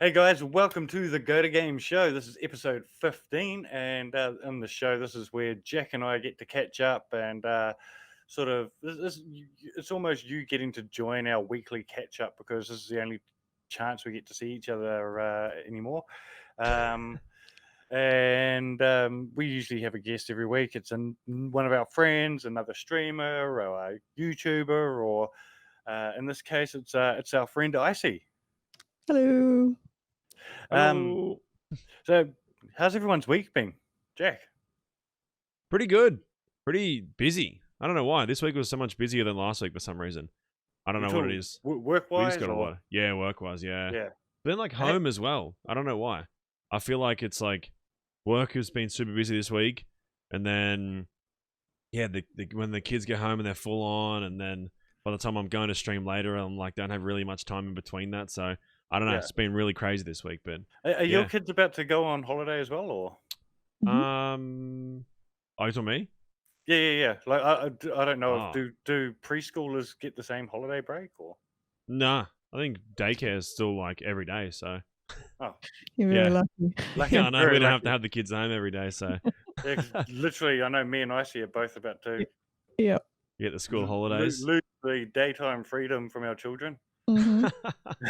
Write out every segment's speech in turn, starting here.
Hey guys, welcome to the Go to Game show. This is episode 15, and in the show, this is where Jack and I get to catch up and sort of it's almost you getting to join our weekly catch up because this is the only chance we get to see each other anymore. Um, and we usually have a guest every week. It's one of our friends, another streamer, or a YouTuber, or in this case, it's our friend Icy. Hello. Um, Hello. So, how's everyone's week been, Jack? Pretty good. Pretty busy. I don't know why. This week was so much busier than last week for some reason. I don't You know what it talk is. work We just wise got a or lot. Yeah, work-wise, yeah. yeah? Then like I ha- home as well. I don't know why. I feel like it's like work has been super busy this week, and then yeah, when the kids get home and they're full on, and then by the time I'm going to stream later, I'm like don't have really much time in between that. So I don't know. Yeah. It's been really crazy this week, but Are your yeah. kids about to go on holiday as well, or? Mhm. Oh, you talking me? Yeah. Like I don't know if Oh. do preschoolers get the same holiday break or? Nah, I think daycare is still like every day. So Oh, You're very yeah, lucky. lucky, yeah, I know we very don't have to lucky. have the kids home every day. So Yeah, 'cause literally, I know me and Icy are both about to Yep. you get the school holidays. lose the daytime freedom from our children. Mhm.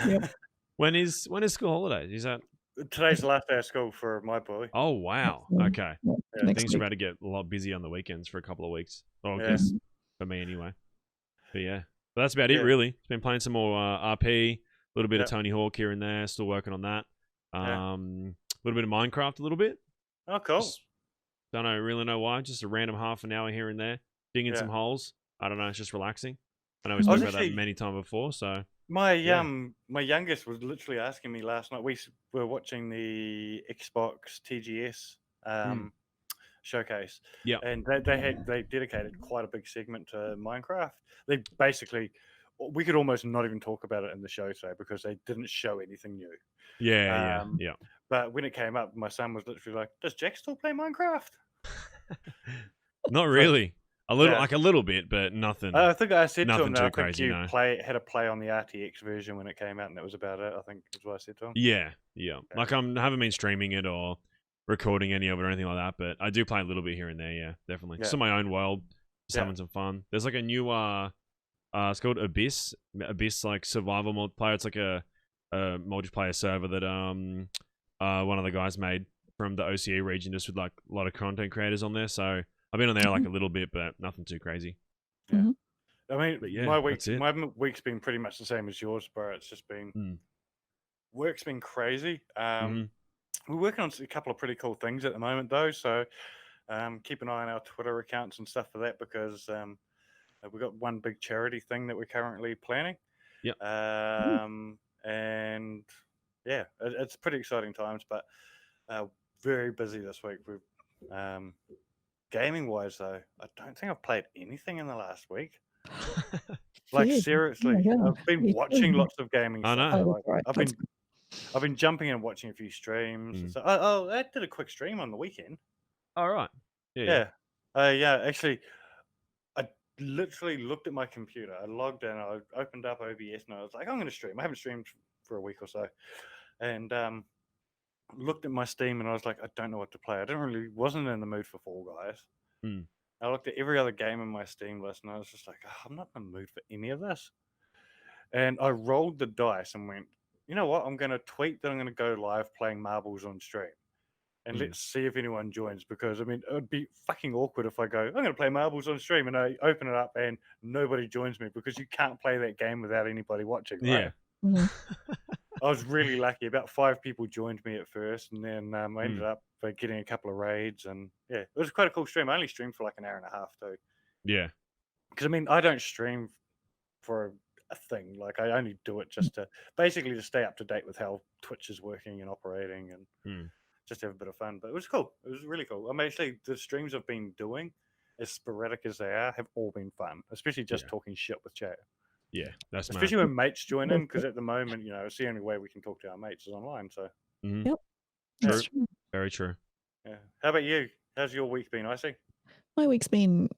Yep. When is school holidays? Is that? Today's the last day of school for my boy. Oh wow. Um, Okay, yeah, Yeah, next things are week. about to get a lot busy on the weekends for a couple of weeks. Well, I yeah, guess Mhm. for me anyway. But yeah, but that's about it yeah, really. Been playing some more RP, a little bit of yeah, Tony Hawk here and there. Still working on that. yeah. A little bit of Minecraft, a little bit. Oh, cool. Just really know why. Just a random half an hour here and there, digging some Yeah. holes. I don't know. It's just relaxing. I know we I spoke was Mhm. about that actually many times before. So My yeah. my youngest was literally asking me last night. Were watching the Xbox TGS Mm. showcase, Yeah. and they dedicated quite a big segment to Minecraft. They basically we could almost not even talk about it in the show today because they didn't show anything new. Yeah. Yeah. Um, Yeah. but when it came up, my son was literally like, "Does Jack still play Minecraft?" Not It's like, really. yeah. A little bit, but I think I said to him nothing that I too think crazy. you No. had a play on the RTX version when it came out, and that was about it. I think is what I said to him. Yeah. Yeah. Yeah. Like I haven't been streaming it or recording any of it or anything like that, but I do play a little bit here and there. Yeah, definitely. Just Yeah. in my own world, just Yeah. having some fun. There's like a new it's called Abyss like survival multiplayer. It's like a multiplayer server that one of the guys made from the OCE region, just with like a lot of content creators on there. So I've been on there like Mhm. a little bit, but nothing too crazy. Yeah. Mhm. I mean, But yeah, that's it. week's been pretty much the same as yours, bro. It's just been Mm. work's been crazy. Hmm. We're working on a couple of pretty cool things at the moment, though. So keep an eye on our Twitter accounts and stuff for that because we've got one big charity thing that we're currently planning. Yep. Ooh. And yeah, it's pretty exciting times, but uh, very busy this week. Gaming wise, though, I don't think I've played anything in the last week. Like Fair. Oh my seriously, God. I've What are been you watching doing? lots of gaming I stuff know. though. Oh, that's Like right. I've That's been good. I've been jumping and watching a few streams and Mm. stuff. Oh, I did a quick stream on the weekend. All right. Yeah. Yeah. Yeah, yeah. Actually, I literally looked at my computer. I logged in. I opened up OBS and I was like, I'm going to stream. I haven't streamed for a week or so, and looked at my Steam and I was like, I don't know what to play. I didn't really wasn't in the mood for Fall Guys. Mm. I looked at every other game in my Steam list and I was just like, "Oh, I'm not in the mood for any of this." And I rolled the dice and went, you know what? I'm going to tweet that I'm going to go live playing marbles on stream. And Mm. let's see if anyone joins because I mean it would be fucking awkward if I go, I'm going to play marbles on stream and I open it up and nobody joins me because you can't play that game without anybody watching, right? Yeah. Mhm. I was really lucky. About 5 people joined me at first, and then I ended Mm. up getting a couple of raids, and yeah, it was quite a cool stream. I only streamed for like an hour and a half too, Yeah. because I mean I don't stream for a thing. Like I only do it just to basically to stay up to date with how Twitch is working and operating, and Mm. just have a bit of fun. But it was cool. It was really cool. I mean, actually, the streams I've been doing, as sporadic as they are, have all been fun. Especially just Yeah. talking shit with chat. Yeah. That's mad. Especially when mates join in, That's because good. at the moment, it's the only way we can talk to our mates is online. So Hmm. Yep. yeah, That's True. true. Very true. yeah. How about you? How's your week been, Icy? My week's been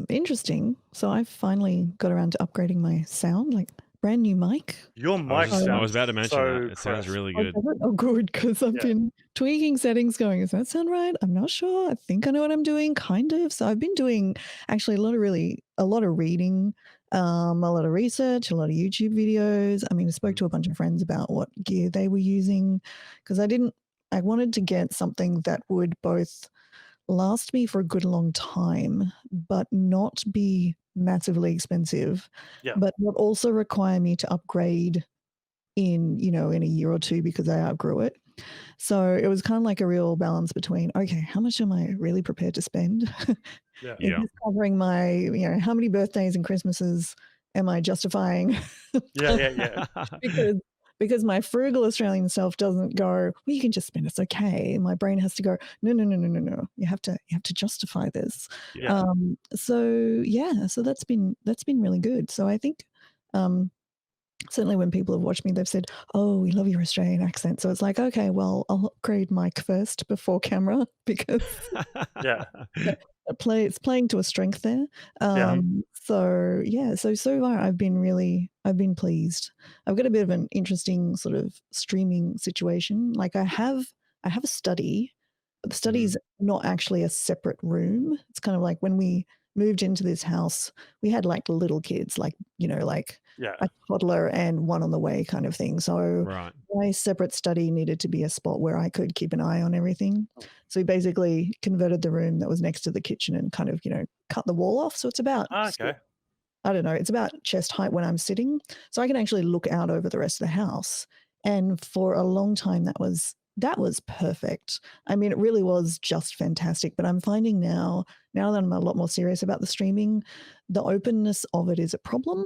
interesting. So I've finally got around to upgrading my sound. Like brand new mic. Your I was mic just, I sounds was about to mention so that. It sounds crisp. really Oh, good. does it? Oh, good, because I've Yeah. been tweaking settings going, does that sound right? I'm not sure. I think I know what I'm doing, kind of. So I've been doing actually a lot of reading, a lot of research, a lot of YouTube videos. I mean, I spoke to a bunch of friends about what gear they were using because I wanted to get something that would both last me for a good long time, but not be massively expensive, Yeah. but not also require me to upgrade in a year or two because I outgrew it. So it was kind of like a real balance between, okay, how much am I really prepared to spend? Yeah. Is Yeah. this covering my, how many birthdays and Christmases am I justifying? Yeah. because my frugal Australian self doesn't go, well, you can just spend, it's okay. My brain has to go, no. You have to justify this. Yeah. So that's been really good. So I think certainly when people have watched me, they've said, oh, we love your Australian accent. So it's like, okay, well, I'll upgrade mic first before camera because Yeah. it's playing to a strength there. Yeah. So far I've been pleased. I've got a bit of an interesting sort of streaming situation. Like I have a study, but the study's not actually a separate room. It's kind of like when we moved into this house, we had like little kids, like Yeah. a toddler and one on the way kind of thing. So Right. my separate study needed to be a spot where I could keep an eye on everything. So we basically converted the room that was next to the kitchen and kind of, cut the wall off. So it's about, Okay. I don't know, it's about chest height when I'm sitting. So I can actually look out over the rest of the house. And for a long time, that was perfect. I mean, it really was just fantastic. But I'm finding now that I'm a lot more serious about the streaming, the openness of it is a problem.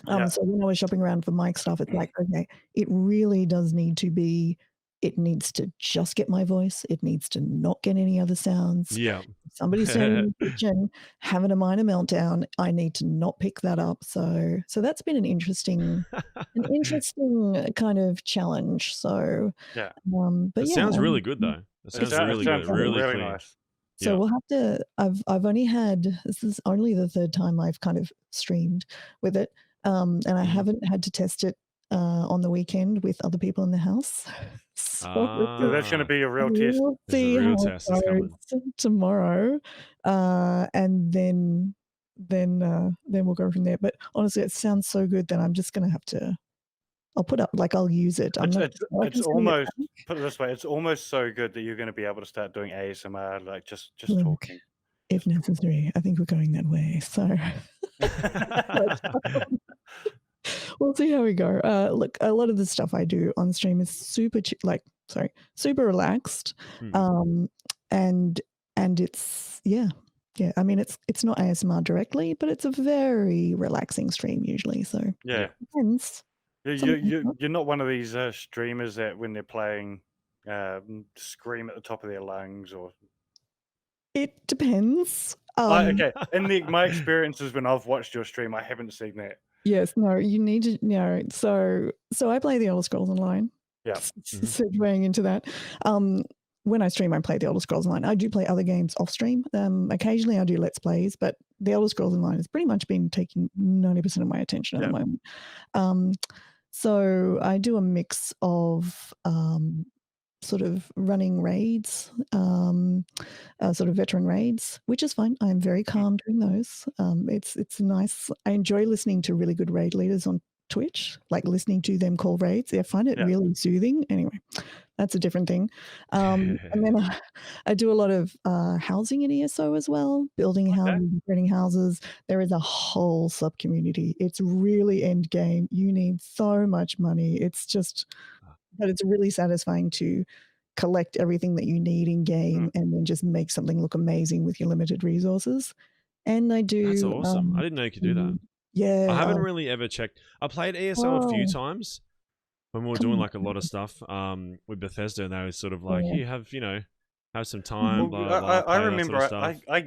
Yeah. So when I was shopping around for mic stuff, it's like, okay, it really does need to be, it needs to just get my voice. It needs to not get any other sounds. Yeah. If somebody's standing in the kitchen having a minor meltdown, I need to not pick that up. So that's been an interesting kind of challenge. So, Yeah. but It yeah, sounds really good though. It It sounds really good. sounds Really really clear. nice. so Yeah. we'll have to. I've only had, this is only the third time I've kind of streamed with it, and I haven't had to test it on the weekend with other people in the house. So So that's going to be a real test. we'll There's a see real how test that's it coming. goes tomorrow, and then we'll go from there. But honestly, it sounds so good that I'm just going to have to. I'll put up, like, I'll use it. I'm not. I It's can send it almost, back. put it this way, it's almost so good that you're going to be able to start doing ASMR, like just Look, talking. if necessary. I think we're going that way. So we'll see how we go. Look, a lot of the stuff I do on stream is super relaxed, and it's I mean, it's not ASMR directly, but it's a very relaxing stream usually. So Yeah. depends. You're not one of these streamers that when they're playing scream at the top of their lungs or. It depends. Okay, in my experiences when I've watched your stream, I haven't seen that. Yes, no, you need to know. So I play the Elder Scrolls Online. Yeah. Segueing into that. When I stream, I play the Elder Scrolls Online. I do play other games off stream. Occasionally I do Let's Plays, but the Elder Scrolls Online has pretty much been taking 90% of my attention at the moment. So I do a mix of sort of running raids, sort of veteran raids, which is fine. I'm very calm doing those. It's nice. I enjoy listening to really good raid leaders on Twitch, like listening to them call raids. I find it really soothing. Anyway, that's a different thing. And then I do a lot of housing in ESO as well, building houses, creating houses. There is a whole sub community. It's really end game. You need so much money. It's just, but it's really satisfying to collect everything that you need in game and then just make something look amazing with your limited resources. And I do. That's awesome. I didn't know you could do that. Yeah. I haven't really ever checked. I played ESO a few times when we were doing like a lot of stuff with Bethesda, and they were sort of like, "You have have some time." Blah, blah, blah, I play that remember sort of stuff.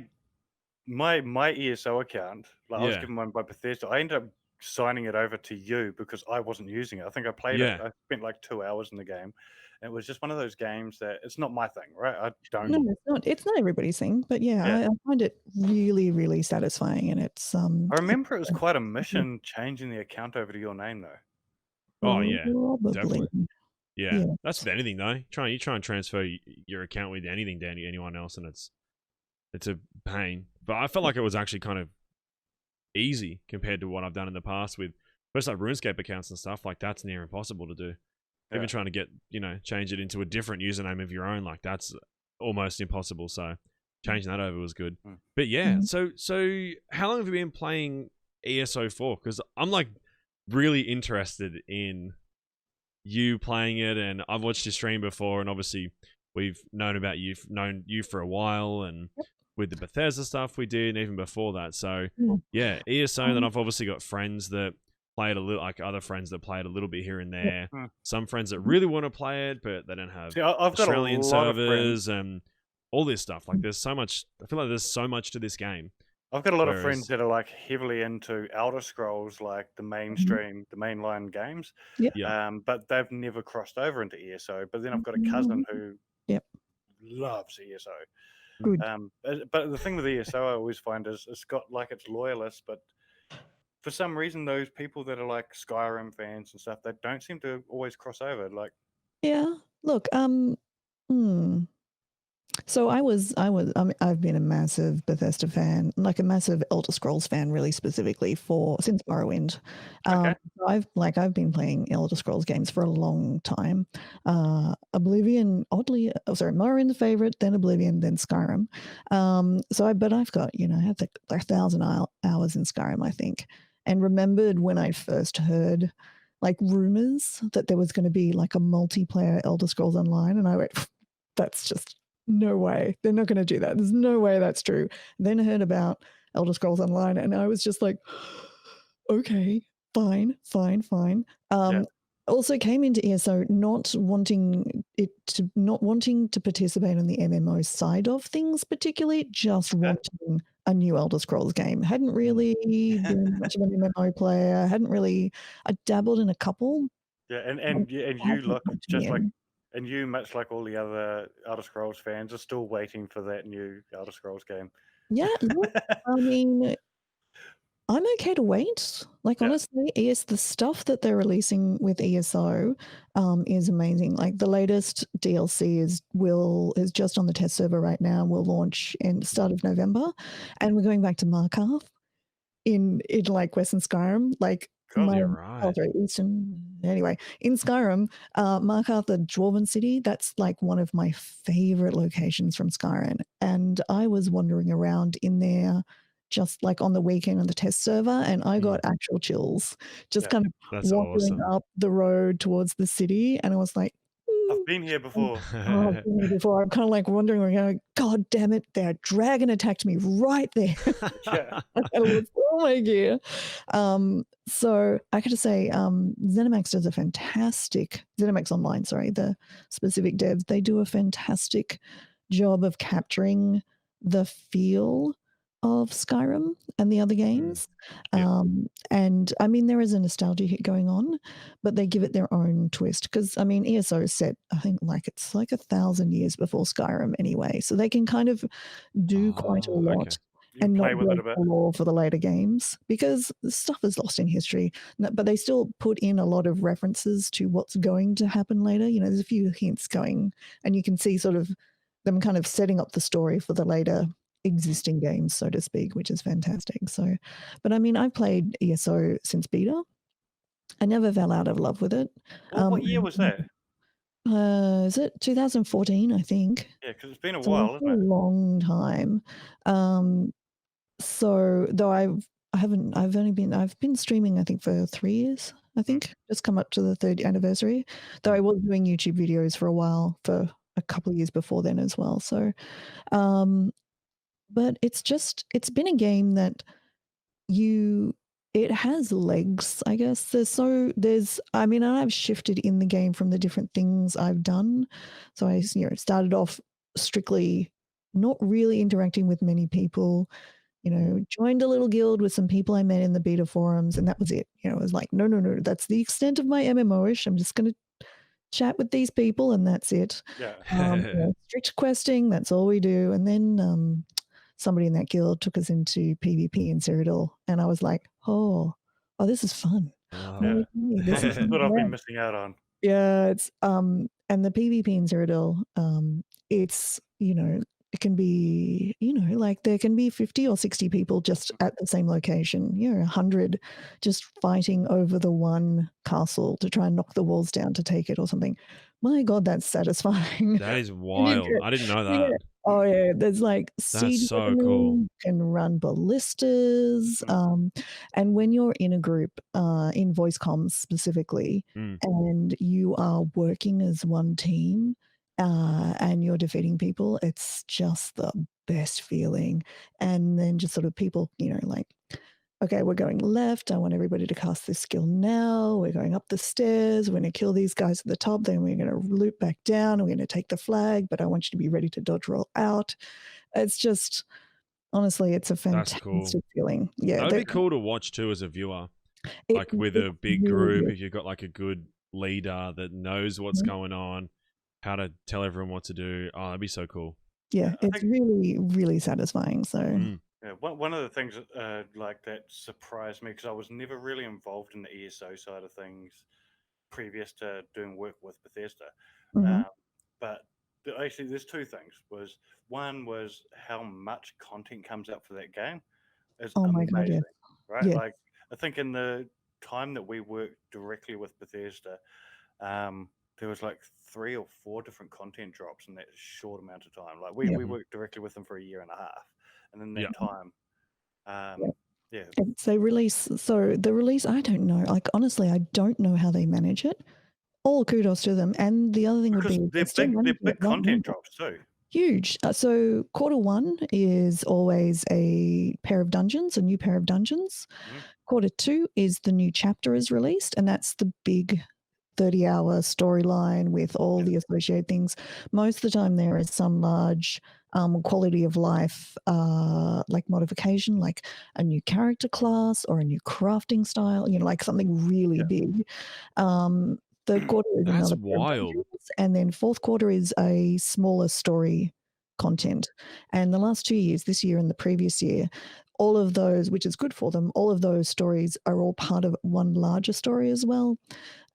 my ESO account, like I was given one by Bethesda. I ended up signing it over to you because I wasn't using it. I think I played it. Yeah. I spent like 2 hours in the game. And it was just one of those games that it's not my thing, right? I No, don't. it's not. It's not everybody's thing, but yeah, Yeah. I find it really, really satisfying, and it's I remember it was quite a mission changing the account over to your name, though. Oh yeah, probably. definitely. Yeah, Yeah. that's with anything though. You try and transfer your account with anything to anyone else, and it's a pain. But I felt like it was actually kind of easy compared to what I've done in the past with, especially like RuneScape accounts and stuff. Like that's near impossible to do. Yeah. Even trying to get change it into a different username of your own, like that's almost impossible. So changing that over was good. But yeah, so how long have you been playing ESO for? Because I'm like really interested in you playing it, and I've watched your stream before, and obviously we've known you for a while, and with the Bethesda stuff we did, and even before that. So yeah, ESO. Then I've obviously got friends that played a little, like other friends that played a little bit here and there. Some friends that really want to play it, but they don't have I've got Australian a lot of servers and all this stuff. Like there's so much. I feel like there's so much to this game. I've got a lot of friends that are like heavily into Elder Scrolls, like the mainstream, the mainline games. Yeah. But they've never crossed over into ESO. But then I've got a cousin who loves ESO. Good. But the thing with ESO I always find is it's got like its loyalists, but for some reason those people that are like Skyrim fans and stuff, they don't seem to always cross over. Like look, so I've been a massive Bethesda fan, like a massive Elder Scrolls fan, really specifically since Morrowind. I've been playing Elder Scrolls games for a long time. Oblivion, Morrowind the favorite, then Oblivion, then Skyrim. But I've got I have like 1,000 hours in Skyrim, I think, and remembered when I first heard like rumors that there was going to be like a multiplayer Elder Scrolls Online, and I went, that's just no way. They're not going to do that. There's no way that's true. Then I heard about Elder Scrolls Online, and I was just like, okay, fine. Also came into ESO not wanting to participate in the MMO side of things particularly, just wanting a new Elder Scrolls game. Hadn't really been much of an MMO player. I dabbled in a couple. Yeah, and you look just like. And you, much like all the other Elder Scrolls fans, are still waiting for that new Elder Scrolls game. Yeah, I mean, I'm okay to wait. Like honestly, the stuff that they're releasing with ESO is amazing. Like the latest DLC is just on the test server right now. Will launch in the start of November, and we're going back to Markarth in like Western Skyrim, like. Anyway, in Skyrim, Markarth, the Dwarven city, that's like one of my favorite locations from Skyrim. And I was wandering around in there just like on the weekend on the test server, and I got actual chills just kind of wandering up the road towards the city. And I was like, I've been here before. I'm kind of like wondering, going, God damn it, their dragon attacked me right there. Oh my gear. So I got to say, ZeniMax does a fantastic, ZeniMax Online, sorry, the specific devs, they do a fantastic job of capturing the feel of Skyrim and the other games. And I mean, there is a nostalgia hit going on, but they give it their own twist. Because I mean, ESO is set, I think, like it's like 1,000 years before Skyrim anyway, so they can kind of do quite a lot. And not break the law for the later games, because stuff is lost in history. But they still put in a lot of references to what's going to happen later. There's a few hints going, and you can see sort of them kind of setting up the story for the later existing games, so to speak, which is fantastic. So, but I mean, I've played ESO since beta. I never fell out of love with it. What year was that? Is it 2014? I think. Yeah, because it's been a while, isn't it? A long time. So though I've been streaming, I think, for 3 years. I think just come up to the 3rd anniversary. Though I was doing YouTube videos for a while, for a couple of years before then as well. So, but it's been a game that it has legs, I guess. I've shifted in the game from the different things I've done. So I, started off strictly not really interacting with many people, joined a little guild with some people I met in the beta forums, and that was it. It was like, no, that's the extent of my MMO-ish. I'm just going to chat with these people, and that's it. Yeah. Strict questing, that's all we do. And then somebody in that guild took us into PvP in Cyrodiil, and I was like, oh, this is fun. Yeah. This is What I've great. been missing out on. Yeah, it's and the PvP in Cyrodiil, it's it can be like there can be 50 or 60 people just at the same location. 100 just fighting over the one castle to try and knock the walls down to take it or something. My God, that's satisfying. That is You wild. get- I didn't know you that. get- Oh yeah, there's like siege so cool. weaponry, you can run ballistas, and when you're in a group, in voice comms specifically, and you are working as one team, and you're defeating people, it's just the best feeling. And then just sort of people, like, okay, we're going left. I want everybody to cast this skill now. We're going up the stairs. We're going to kill these guys at the top. Then we're going to loop back down. We're going to take the flag, but I want you to be ready to dodge roll out. It's just, honestly, it's a fantastic feeling. Yeah, that would be cool to watch too as a viewer. Like with a big really group, is. if you've got like a good leader that knows what's going on, how to tell everyone what to do. Oh, that'd be so cool. Yeah, it's really, really satisfying. So yeah, one of the things like that surprised me, because I was never really involved in the ESO side of things previous to doing work with Bethesda. But actually, there's two things. One was how much content comes out for that game is oh my amazing, God, yes. right? Yes. Like, I think in the time that we worked directly with Bethesda, there was like 3 or 4 different content drops in that short amount of time. Like we worked directly with them for a year and a half, and in that time, It's a release. So the release, I don't know. Like, honestly, I don't know how they manage it. All kudos to them. And the other thing because would be they're big content drops too. Huge. So Q1 is always a pair of dungeons, a new pair of dungeons. Q2 is the new chapter is released, and that's the big 30-hour storyline with all the associated things. Most of the time there is some large quality of life like modification, like a new character class or a new crafting style, like something really big. Third quarter is That's another wild. and then fourth quarter is a smaller story content. And the last 2 years, this year and the previous year, all of those, which is good for them, all of those stories are all part of one larger story as well.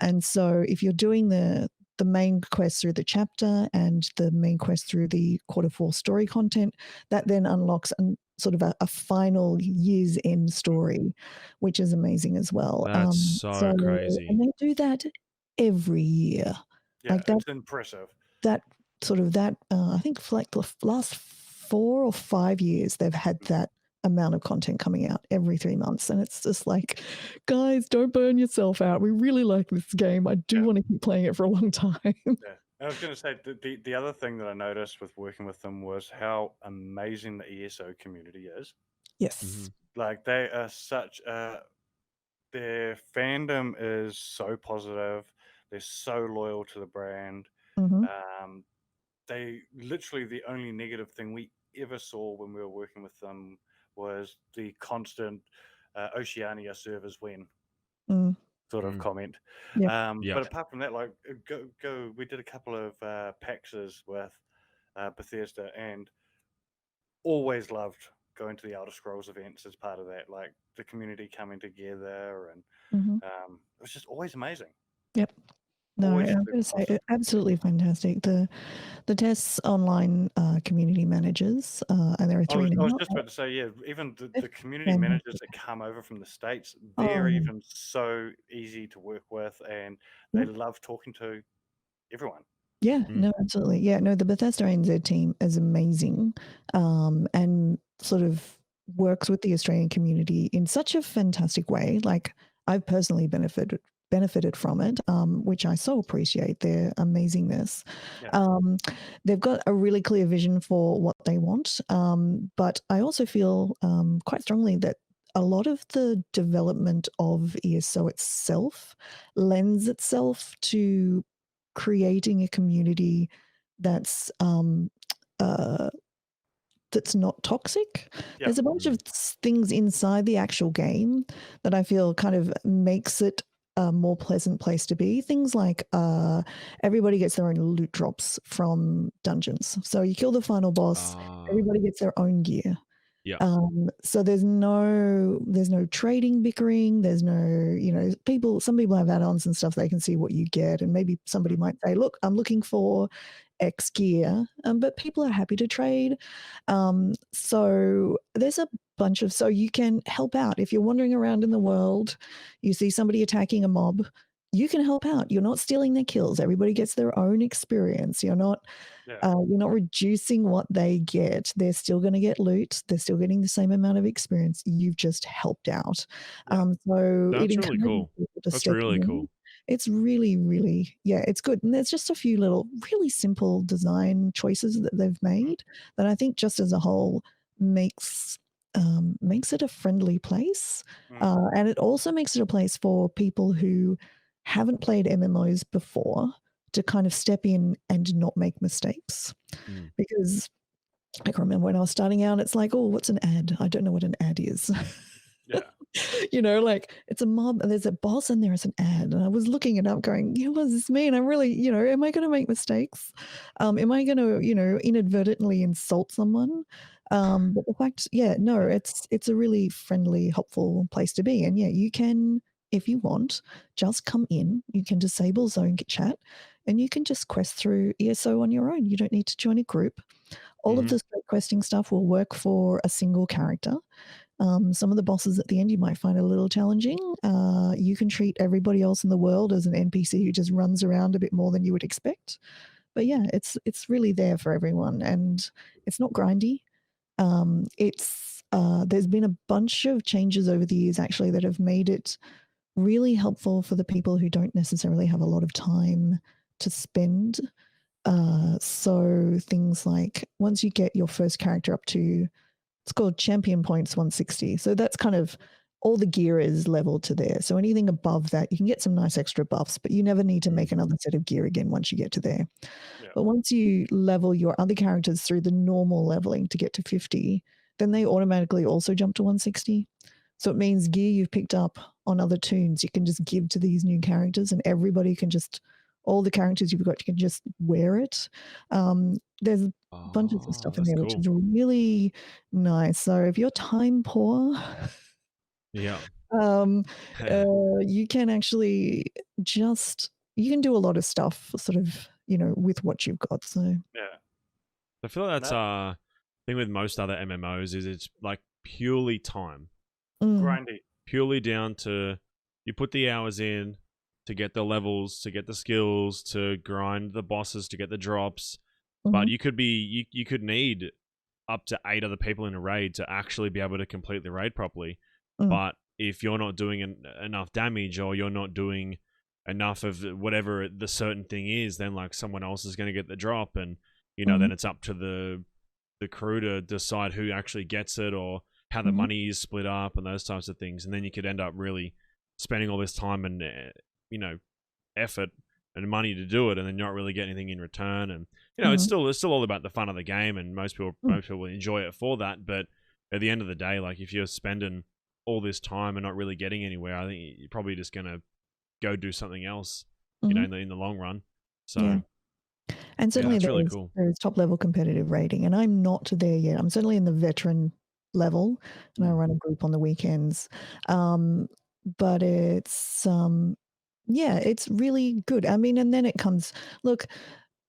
And so if you're doing the main quest through the chapter and the main quest through the Q4 story content, that then unlocks sort of a final year's end story, which is amazing as well. That's so crazy. And they do that every year. Yeah, like that, it's impressive. That sort of I think for like the last 4 or 5 years, they've had that amount of content coming out every 3 months. And it's just like, guys, don't burn yourself out. We really like this game. I do want to keep playing it for a long time. Yeah. I was going to say, the other thing that I noticed with working with them was how amazing the ESO community is. Yes. Like, they are such their fandom is so positive. They're so loyal to the brand. They literally, the only negative thing we ever saw when we were working with them was the constant Oceania servers when sort of comment. But apart from that, like we did a couple of PAXs with Bethesda, and always loved going to the Elder Scrolls events as part of that, like the community coming together, and it was just always amazing. Yep. No, Always I'm going to say absolutely fantastic. The TES online community managers, and there are 3 now. I was just about to say, yeah, even the community managers that come over from the States, they're even so easy to work with, and they love talking to everyone. Yeah, no, absolutely. Yeah, no, the Bethesda NZ team is amazing, and sort of works with the Australian community in such a fantastic way. Like, I've personally benefited from it, which I so appreciate their amazingness. They've got a really clear vision for what they want, but I also feel quite strongly that a lot of the development of ESO itself lends itself to creating a community that's that's not toxic. Yeah. There's a bunch of things inside the actual game that I feel kind of makes it a more pleasant place to be. Things like everybody gets their own loot drops from dungeons. So you kill the final boss, everybody gets their own gear. Yeah. So there's no trading, bickering. There's no, some people have add-ons and stuff. They can see what you get, and maybe somebody might say, "Look, I'm looking for X gear," but people are happy to trade. So there's a bunch of, so you can help out if you're wandering around in the world. You see somebody attacking a mob. You can help out. You're not stealing their kills. Everybody gets their own experience. You're not reducing what they get. They're still going to get loot. They're still getting the same amount of experience. You've just helped out. So That's it really cool. That's really cool. It's really, really, it's good. And there's just a few little really simple design choices that they've made that I think just as a whole makes it a friendly place. And it also makes it a place for people who haven't played MMOs before to kind of step in and not make mistakes. Because I can remember when I was starting out, it's like, oh, what's an ad? I don't know what an ad is. Yeah. Like it's a mob and there's a boss and there's an ad. And I was looking it up going, what does this mean? I'm really, am I going to make mistakes? Am I going to, inadvertently insult someone? But the fact, no, it's a really friendly, helpful place to be. And you can, if you want, just come in. You can disable zone chat and you can just quest through ESO on your own. You don't need to join a group. All of this questing stuff will work for a single character. Some of the bosses at the end you might find a little challenging. You can treat everybody else in the world as an NPC who just runs around a bit more than you would expect. But it's really there for everyone, and it's not grindy. There's been a bunch of changes over the years actually that have made it really helpful for the people who don't necessarily have a lot of time to spend. So things like once you get your first character up to, it's called champion points 160. So that's kind of all the gear is leveled to there. So anything above that, you can get some nice extra buffs, but you never need to make another set of gear again once you get to there. But once you level your other characters through the normal leveling to get to 50, then they automatically also jump to 160. So it means gear you've picked up on other toons, you can just give to these new characters, and everybody can just, all the characters you've got, you can just wear it. There's a bunch of stuff in there, which is really nice. So if you're time poor, you can actually you can do a lot of stuff sort of, with what you've got. So I feel like that's thing with most other MMOs is it's like purely time. Grindy. Purely down to you put the hours in to get the levels, to get the skills, to grind the bosses, to get the drops. But you could need up to 8 other people in a raid to actually be able to complete the raid properly. But if you're not doing enough damage, or you're not doing enough of whatever the certain thing is, then like someone else is going to get the drop, and then it's up to the crew to decide who actually gets it, or how the money is split up, and those types of things. And then you could end up really spending all this time and effort and money to do it, and then not really get anything in return. And it's still all about the fun of the game, and most people enjoy it for that. But at the end of the day, like if you're spending all this time and not really getting anywhere, I think you're probably just gonna go do something else, in the long run. So and certainly really cool. There's top level competitive rating, and I'm not there yet. I'm certainly in the veteran level, and I run a group on the weekends. But it's it's really good. I mean, and then it comes, look,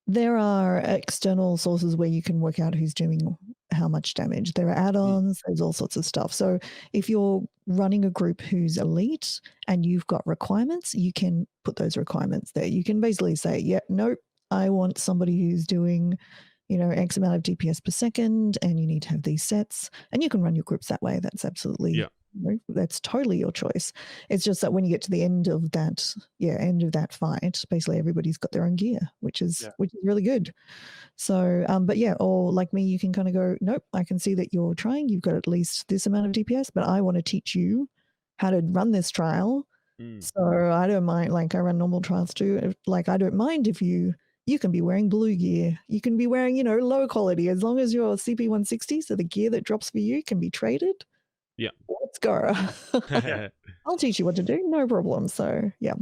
there are external sources where you can work out who's doing how much damage. There are add-ons, there's all sorts of stuff. So if you're running a group who's elite and you've got requirements, you can put those requirements there. You can basically say, nope, I want somebody who's doing, X amount of DPS per second, and you need to have these sets, and you can run your groups that way. That's absolutely, that's totally your choice. It's just that when you get to the end of that fight, basically everybody's got their own gear, which is really good. So, or like me, you can kind of go, nope, I can see that you're trying. You've got at least this amount of DPS, but I want to teach you how to run this trial. So I don't mind, like I run normal trials too. Like I don't mind if you you can be wearing blue gear. You can be wearing, low quality, as long as you're CP160. So the gear that drops for you can be traded. Yeah. Let's go. I'll teach you what to do. No problem. So, yeah.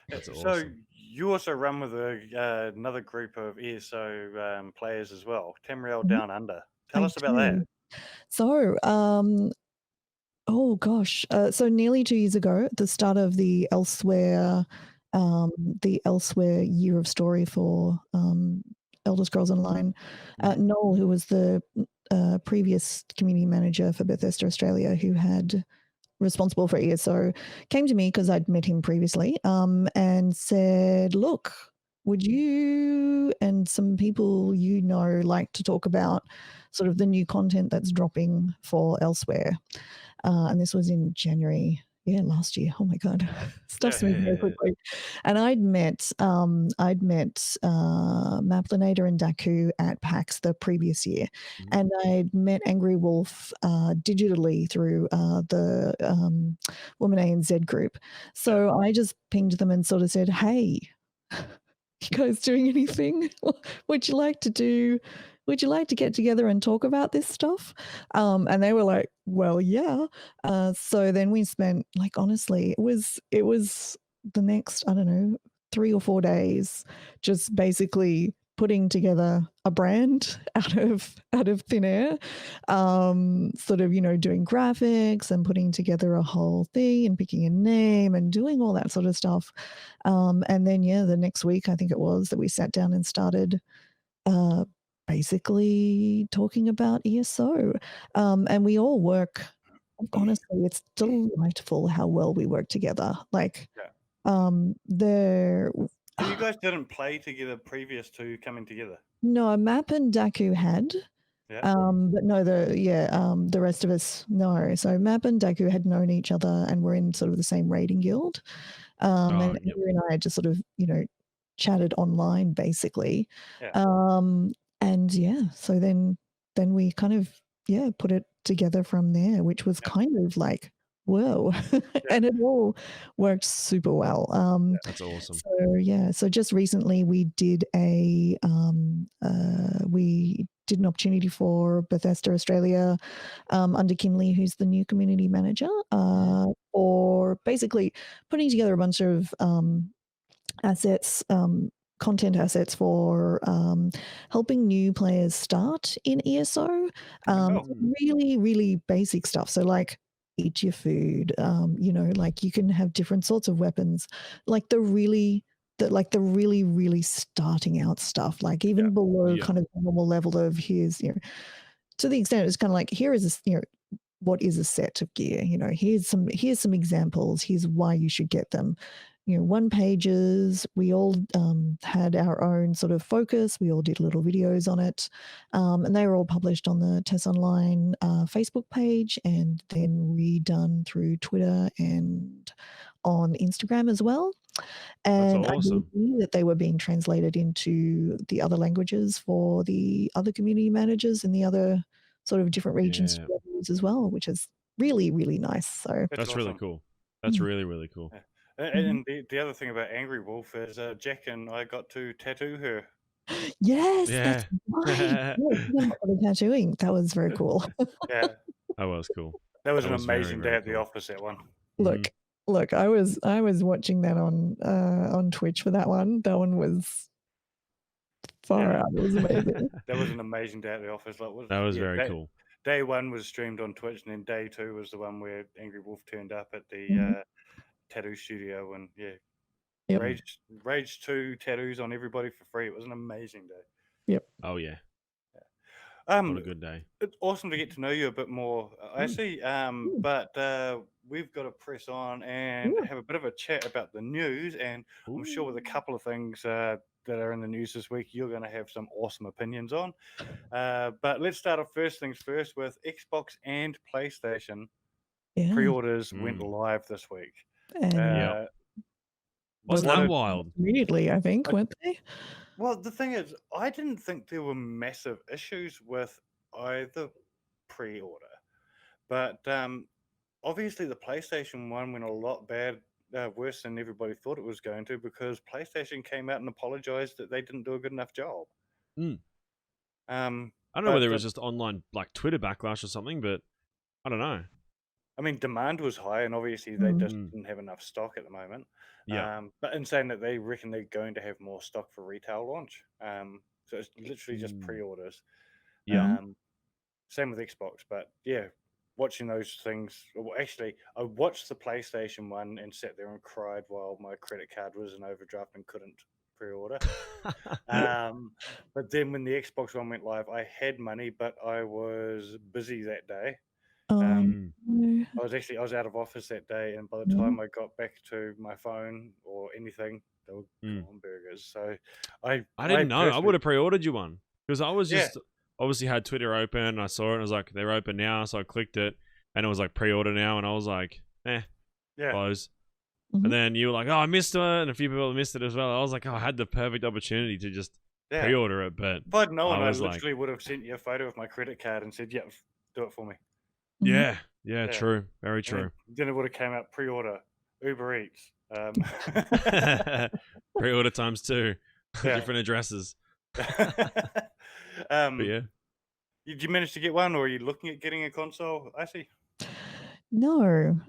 That's So awesome. you also run with another group of ESO players as well, Tamriel Mhm. Down Under. Tell I us about that. do. So, oh gosh, so nearly 2 years ago, at the start of the Elsewhere year of story for Elder Scrolls Online, Noel, who was the previous community manager for Bethesda Australia, who had responsible for ESO, came to me because I'd met him previously, and said, "Look, would you and some people like to talk about sort of the new content that's dropping for Elsewhere?" And this was in January, last year. Oh my god, stuff's moving very quickly. And I'd met Maplinator and Daku at PAX the previous year, and I'd met Angry Wolf digitally through the Woman ANZ group. So I just pinged them and sort of said, "Hey, you guys doing anything? Would you like to do? Would you like to get together and talk about this stuff?" And they were like, "Well, yeah." So then we spent, like, honestly, it was the next, I don't know, 3 or 4 days, just basically putting together a brand out of thin air, sort of, doing graphics and putting together a whole thing and picking a name and doing all that sort of stuff. And then, the next week, I think it was, that we sat down and started basically talking about ESO. And we all work, honestly, it's delightful how well we work together. Like, there. So you guys didn't play together previous to coming together? No, Map and Daku had. Yeah. But no, the rest of us, no. So Map and Daku had known each other and were in sort of the same raiding guild. And Andrew and I had just sort of, chatted online basically. And so then we kind of, put it together from there, which was kind of like, whoa. And it all worked super well. That's awesome. So just recently we did an opportunity for Bethesda Australia, under Kinley, who's the new community manager, for basically putting together a bunch of assets, content assets for helping new players start in ESO. Really, really basic stuff. So like, eat your food, like you can have different sorts of weapons, like the really, really starting out stuff, like even below kind of normal level of, here's, to the extent it's kind of like, here is this, what is a set of gear? Here's some examples. Here's why you should get them. 1-pagers. We all had our own sort of focus. We all did little videos on it, and they were all published on the TES Online Facebook page, and then redone through Twitter and on Instagram as well. And That's awesome. I knew that they were being translated into the other languages for the other community managers in the other sort of different regions as well, which is really, really nice. So that's really cool. That's really, really cool. And the other thing about Angry Wolf is Jack and I got to tattoo her. Yes, that's right. Tattooing. That was very cool. Yeah, that was cool. That was an amazing day at the office. That one. Look, I was watching that on Twitch for that one. That one was far out. It was amazing. That was an amazing day at the office. That was very cool. Day one was streamed on Twitch, and then day two was the one where Angry Wolf turned up at the tattoo studio, and Rage 2 tattoos on everybody for free. It was an amazing day. Yep. Oh yeah. What a good day. It's awesome to get to know you a bit more, I see. But we've got to press on and have a bit of a chat about the news, and I'm sure with a couple of things that are in the news this week, you're going to have some awesome opinions on. But let's start off first things first with Xbox and PlayStation. Pre-orders went live this week. Wasn't that wild? Immediately, I think, weren't they? Well, the thing is, I didn't think there were massive issues with either pre-order, but obviously the PlayStation one went a lot worse than everybody thought it was going to, because PlayStation came out and apologized that they didn't do a good enough job. Mm. Um, I don't know but whether it was just online like Twitter backlash or something, but I don't know. I mean, demand was high, and obviously they just Mm. didn't have enough stock at the moment. Yeah. But in saying that, they reckon they're going to have more stock for retail launch. So it's literally just Mm. pre-orders. Yeah. Same with Xbox, but yeah, watching those things. Well, actually, I watched the PlayStation one and sat there and cried while my credit card was in overdraft and couldn't pre-order. But then when the Xbox one went live, I had money, but I was busy that day. Mm. I was out of office that day, and by the Yeah. time I got back to my phone or anything, they were Mm. gone burgers. So I didn't know. I would personally, have pre-ordered you one because I was yeah, just obviously had Twitter open. And I saw it. And I was like, they're open now. So I clicked it, and it was like pre-order now. And I was like, yeah. close. Mhm. And then you were like, oh, I missed it, and a few people missed it as well. I was like, oh, I had the perfect opportunity to just Yeah. pre-order it, but If I'd known, I I was like, literally would have sent you a photo of my credit card and said, "Yeah, do it for me." yeah, Yeah. true, very And true. then it would have came out pre-order, Uber Eats. Pre-order times 2, Yeah. different addresses. But yeah, Did you manage to get one, or are you looking at getting a console? I see. No.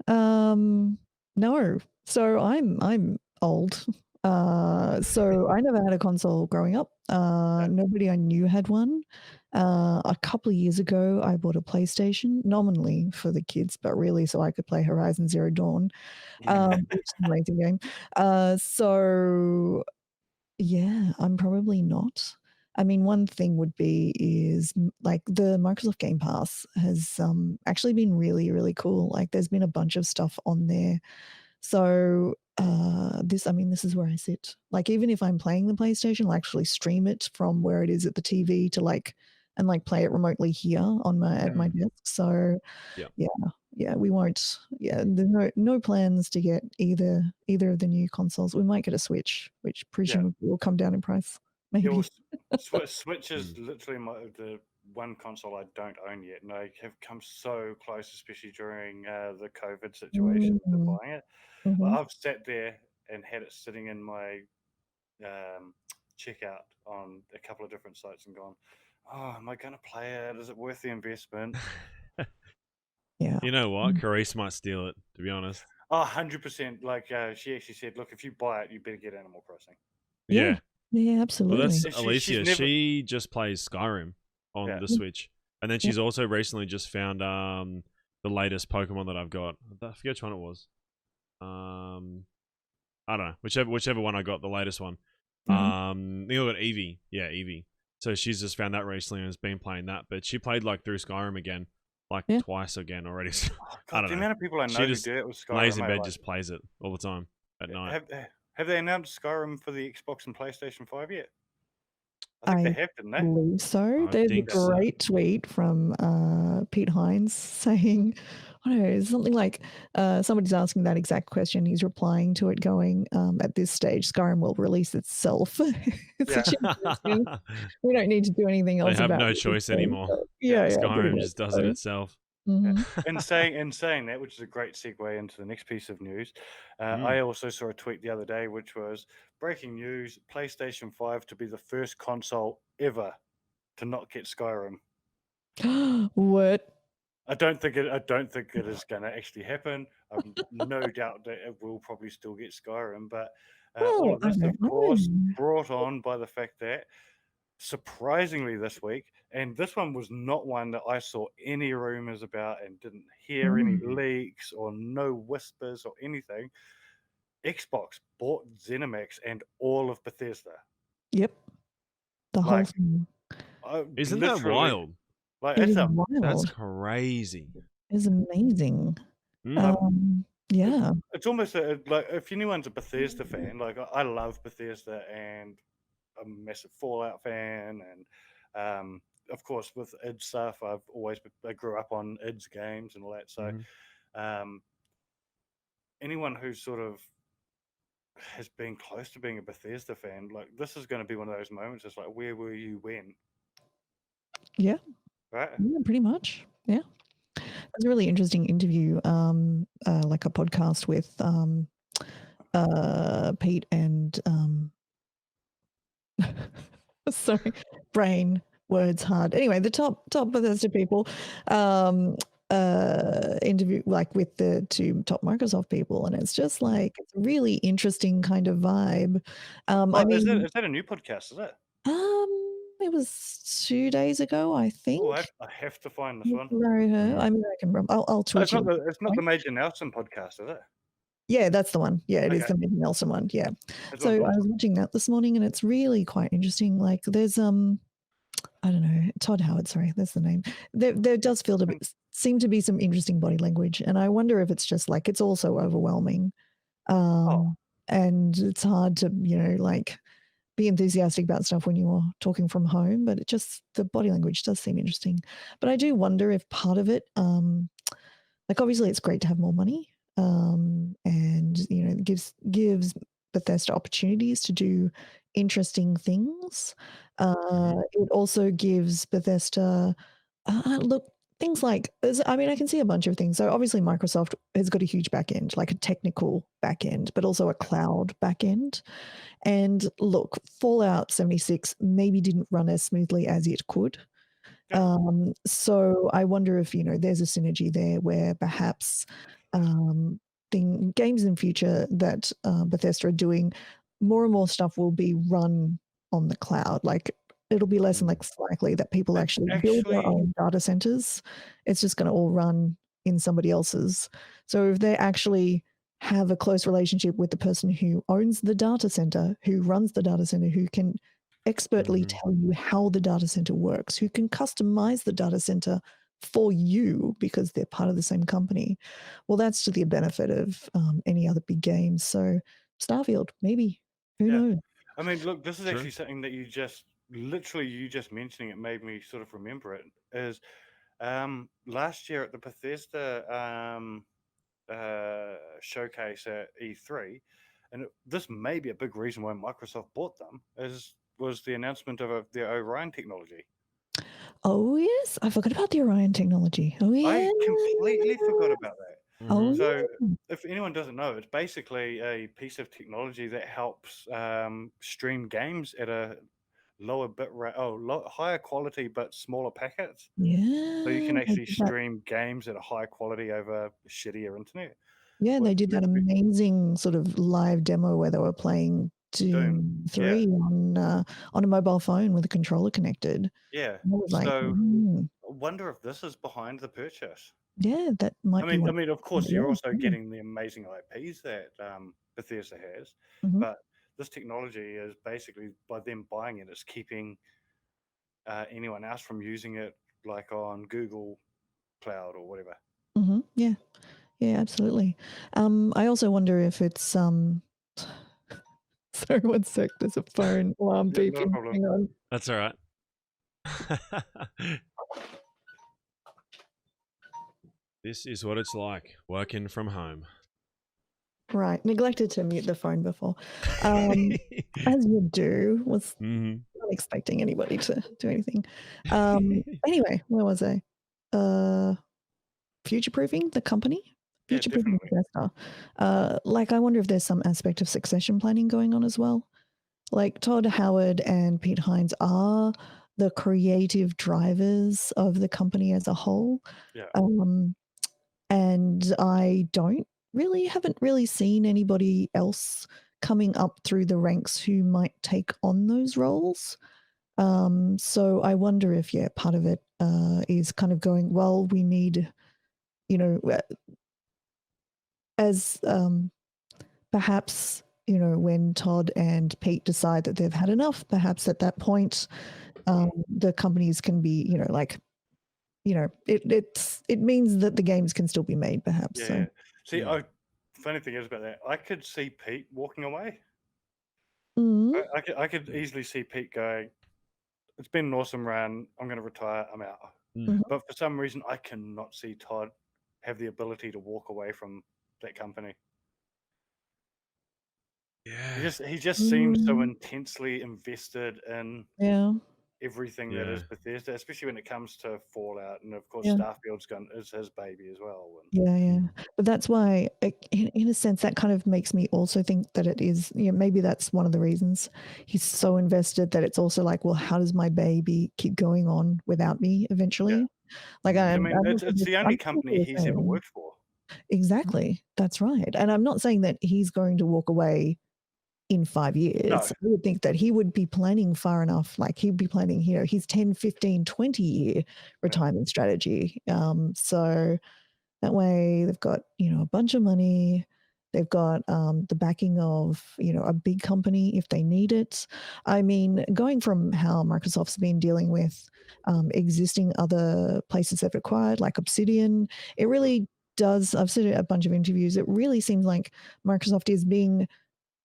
No. So I'm old. So I never had a console growing up. Nobody I knew had one. A couple of years ago, I bought a PlayStation, nominally for the kids, but really so I could play Horizon Zero Dawn, which is an amazing game. So yeah, I'm probably not. I mean, one thing would be is like the Microsoft Game Pass has actually been really, really cool. Like there's been a bunch of stuff on there. So this is where I sit. Like even if I'm playing the PlayStation, I'll actually stream it from where it is at the TV to and play it remotely here on my at my desk. So yeah, we won't. Yeah, there's no plans to get either of the new consoles. We might get a Switch, which presumably will come down in price. Maybe. Yeah, well, Switch is literally the one console I don't own yet, and I have come so close, especially during the COVID situation, to buying it. Mhm. I've sat there and had it sitting in my checkout on a couple of different sites and gone, "Oh, am I going to play it? Is it worth the investment?" Yeah. you know what? Carice might steal it, to be honest. Oh, 100%. Like she actually said, "Look, if you buy it, you better get Animal Crossing." Yeah. Yeah, Well, absolutely. that's She's Alicia. never. She just plays Skyrim on Yeah. the Switch, and then she's also recently just found the latest Pokemon that I've got. I forget which one it was. I don't know, whichever one I got, the latest one. I think I got Eevee. Yeah, Eevee. So she's just found that recently and has been playing that. But she played like through Skyrim again, like twice again already. So, Oh, I God, don't the know. amount of people I She know who just do it with Skyrim. lays in bed, like, just plays it all the time at night. have they announced Skyrim for the Xbox and PlayStation 5 yet? I think they have, didn't they? believe so. I There's a think so. great tweet from Pete Hines saying, I don't know, it's something like somebody's asking that exact question. He's replying to it going, at this stage, Skyrim will release itself. It's we don't need to do anything else. They have about no it. choice anymore. Yeah, Skyrim just does it itself. And saying that, which is a great segue into the next piece of news, I also saw a tweet the other day, which was breaking news: PlayStation 5 to be the first console ever to not get Skyrim. What? I don't think it is going to actually happen. I've no doubt that it will probably still get Skyrim, but all of this, of course, brought on by the fact that, surprisingly this week, and this one was not one that I saw any rumors about and didn't hear any leaks or no whispers or anything, Xbox bought ZeniMax and all of Bethesda. Yep. The whole thing. Isn't that wild? Like, It is that's wild. crazy. It's amazing. Yeah. It's almost like, if anyone's a Bethesda fan, like I love Bethesda and I'm a massive Fallout fan, and of course with id stuff, I grew up on id's games and all that. So anyone who sort of has been close to being a Bethesda fan, like this is going to be one of those moments. It's like, where were you when? Yeah. Right. Yeah, pretty much. Yeah. It was a really interesting interview, like a podcast with Pete and sorry, brain words hard. Anyway, the top Bethesda people interview like with the two top Microsoft people, and it's just like it's a really interesting kind of vibe. I is mean, that a new podcast? Is it? it was 2 days ago, I think. Oh, I have to find this one. Larry her. I mean, I can. I'll tweet It's you. not the Major Nelson podcast, is it? Yeah, that's the one. Yeah, it is Okay. the Major Nelson one. Yeah. That's So what I I thought. was watching that this morning, and it's really quite interesting. Like, there's I don't know, Todd Howard. Sorry, that's the name. There does seem to be some interesting body language, and I wonder if it's just like it's also overwhelming, Oh, and it's hard to like be enthusiastic about stuff when you're talking from home. But the body language does seem interesting. But I do wonder if part of it, like obviously it's great to have more money, and it gives Bethesda opportunities to do interesting things. It also gives Bethesda look things like I mean I can see a bunch of things. So obviously Microsoft has got a huge back end, like a technical back end, but also a cloud back end. And look, Fallout 76 maybe didn't run as smoothly as it could. yeah. So I wonder if there's a synergy there where perhaps games in future that Bethesda are doing, more and more stuff will be run on the cloud. Like it'll be less and less likely that people It's actually build their actually own data centers. It's just going to all run in somebody else's. So if they actually have a close relationship with the person who owns the data center, who runs the data center, who can expertly tell you how the data center works, who can customize the data center for you because they're part of the same company. Well, that's to the benefit of any other big games. So Starfield, maybe. Who yeah. knows? I mean, look, this is True. actually something that you just mentioning it made me sort of remember it. Is last year at the Bethesda showcase at E3, and this may be a big reason why Microsoft bought them, was the announcement of their Orion technology. Oh, yes. I forgot about the Orion technology. Oh, yeah. I completely forgot about that. Oh, So, yeah. if anyone doesn't know, it's basically a piece of technology that helps stream games at a lower bit rate, higher quality but smaller packets. So you can Yeah. actually stream games at a high quality over shittier internet. Yeah, What they did that amazing sort of live demo where they were playing Doom 3 on a mobile phone with a controller connected. Yeah. And I was like, So I wonder if this is behind the purchase. yeah, that might be one. Of course, you're also Yeah. getting the amazing IPs that Bethesda has, Mhm. but this technology is basically by them buying it, it's keeping anyone else from using it, like on Google Cloud or whatever. Yeah. Yeah, absolutely. I also wonder if it's sorry, 1 sec. There's a phone alarm Yeah, not a beeping. problem. Hang on. That's all right. This is what it's like working from home. Right, neglected to mute the phone before. As you do, was not expecting anybody to do anything. Anyway, where was I? Future-proofing the company? Yeah, Future-proofing definitely. Bethesda. Like, I wonder if there's some aspect of succession planning going on as well. Like, Todd Howard and Pete Hines are the creative drivers of the company as a whole. Yeah. And I haven't really seen anybody else coming up through the ranks who might take on those roles. So I wonder if, part of it is kind of going, well, we need, as perhaps, when Todd and Pete decide that they've had enough, perhaps at that point, the companies can be, it means that the games can still be made, perhaps. Yeah. So. Yeah. See, funny thing is about that, I could see Pete walking away. Mhm. I could easily see Pete going, it's been an awesome run. I'm going to retire. I'm out. But for some reason, I cannot see Todd have the ability to walk away from that company. Yeah. He just seems so intensely invested in Yeah. everything that is Bethesda, especially when it comes to Fallout, and of course Yeah. Starfield's is his baby as well. Yeah. But that's why, in a sense, that kind of makes me also think that it is, maybe that's one of the reasons he's so invested, that it's also like, well, how does my baby keep going on without me eventually? Like, I mean, it's the only company he's ever worked for. Exactly. That's right. And I'm not saying that he's going to walk away in 5 years. No. I would think that he would be planning far enough, like he'd be planning, his 10, 15, 20-year retirement strategy. So that way they've got, a bunch of money. They've got the backing of, a big company if they need it. I mean, going from how Microsoft's been dealing with existing other places they've acquired, like Obsidian, it really does. I've seen a bunch of interviews. It really seems like Microsoft is being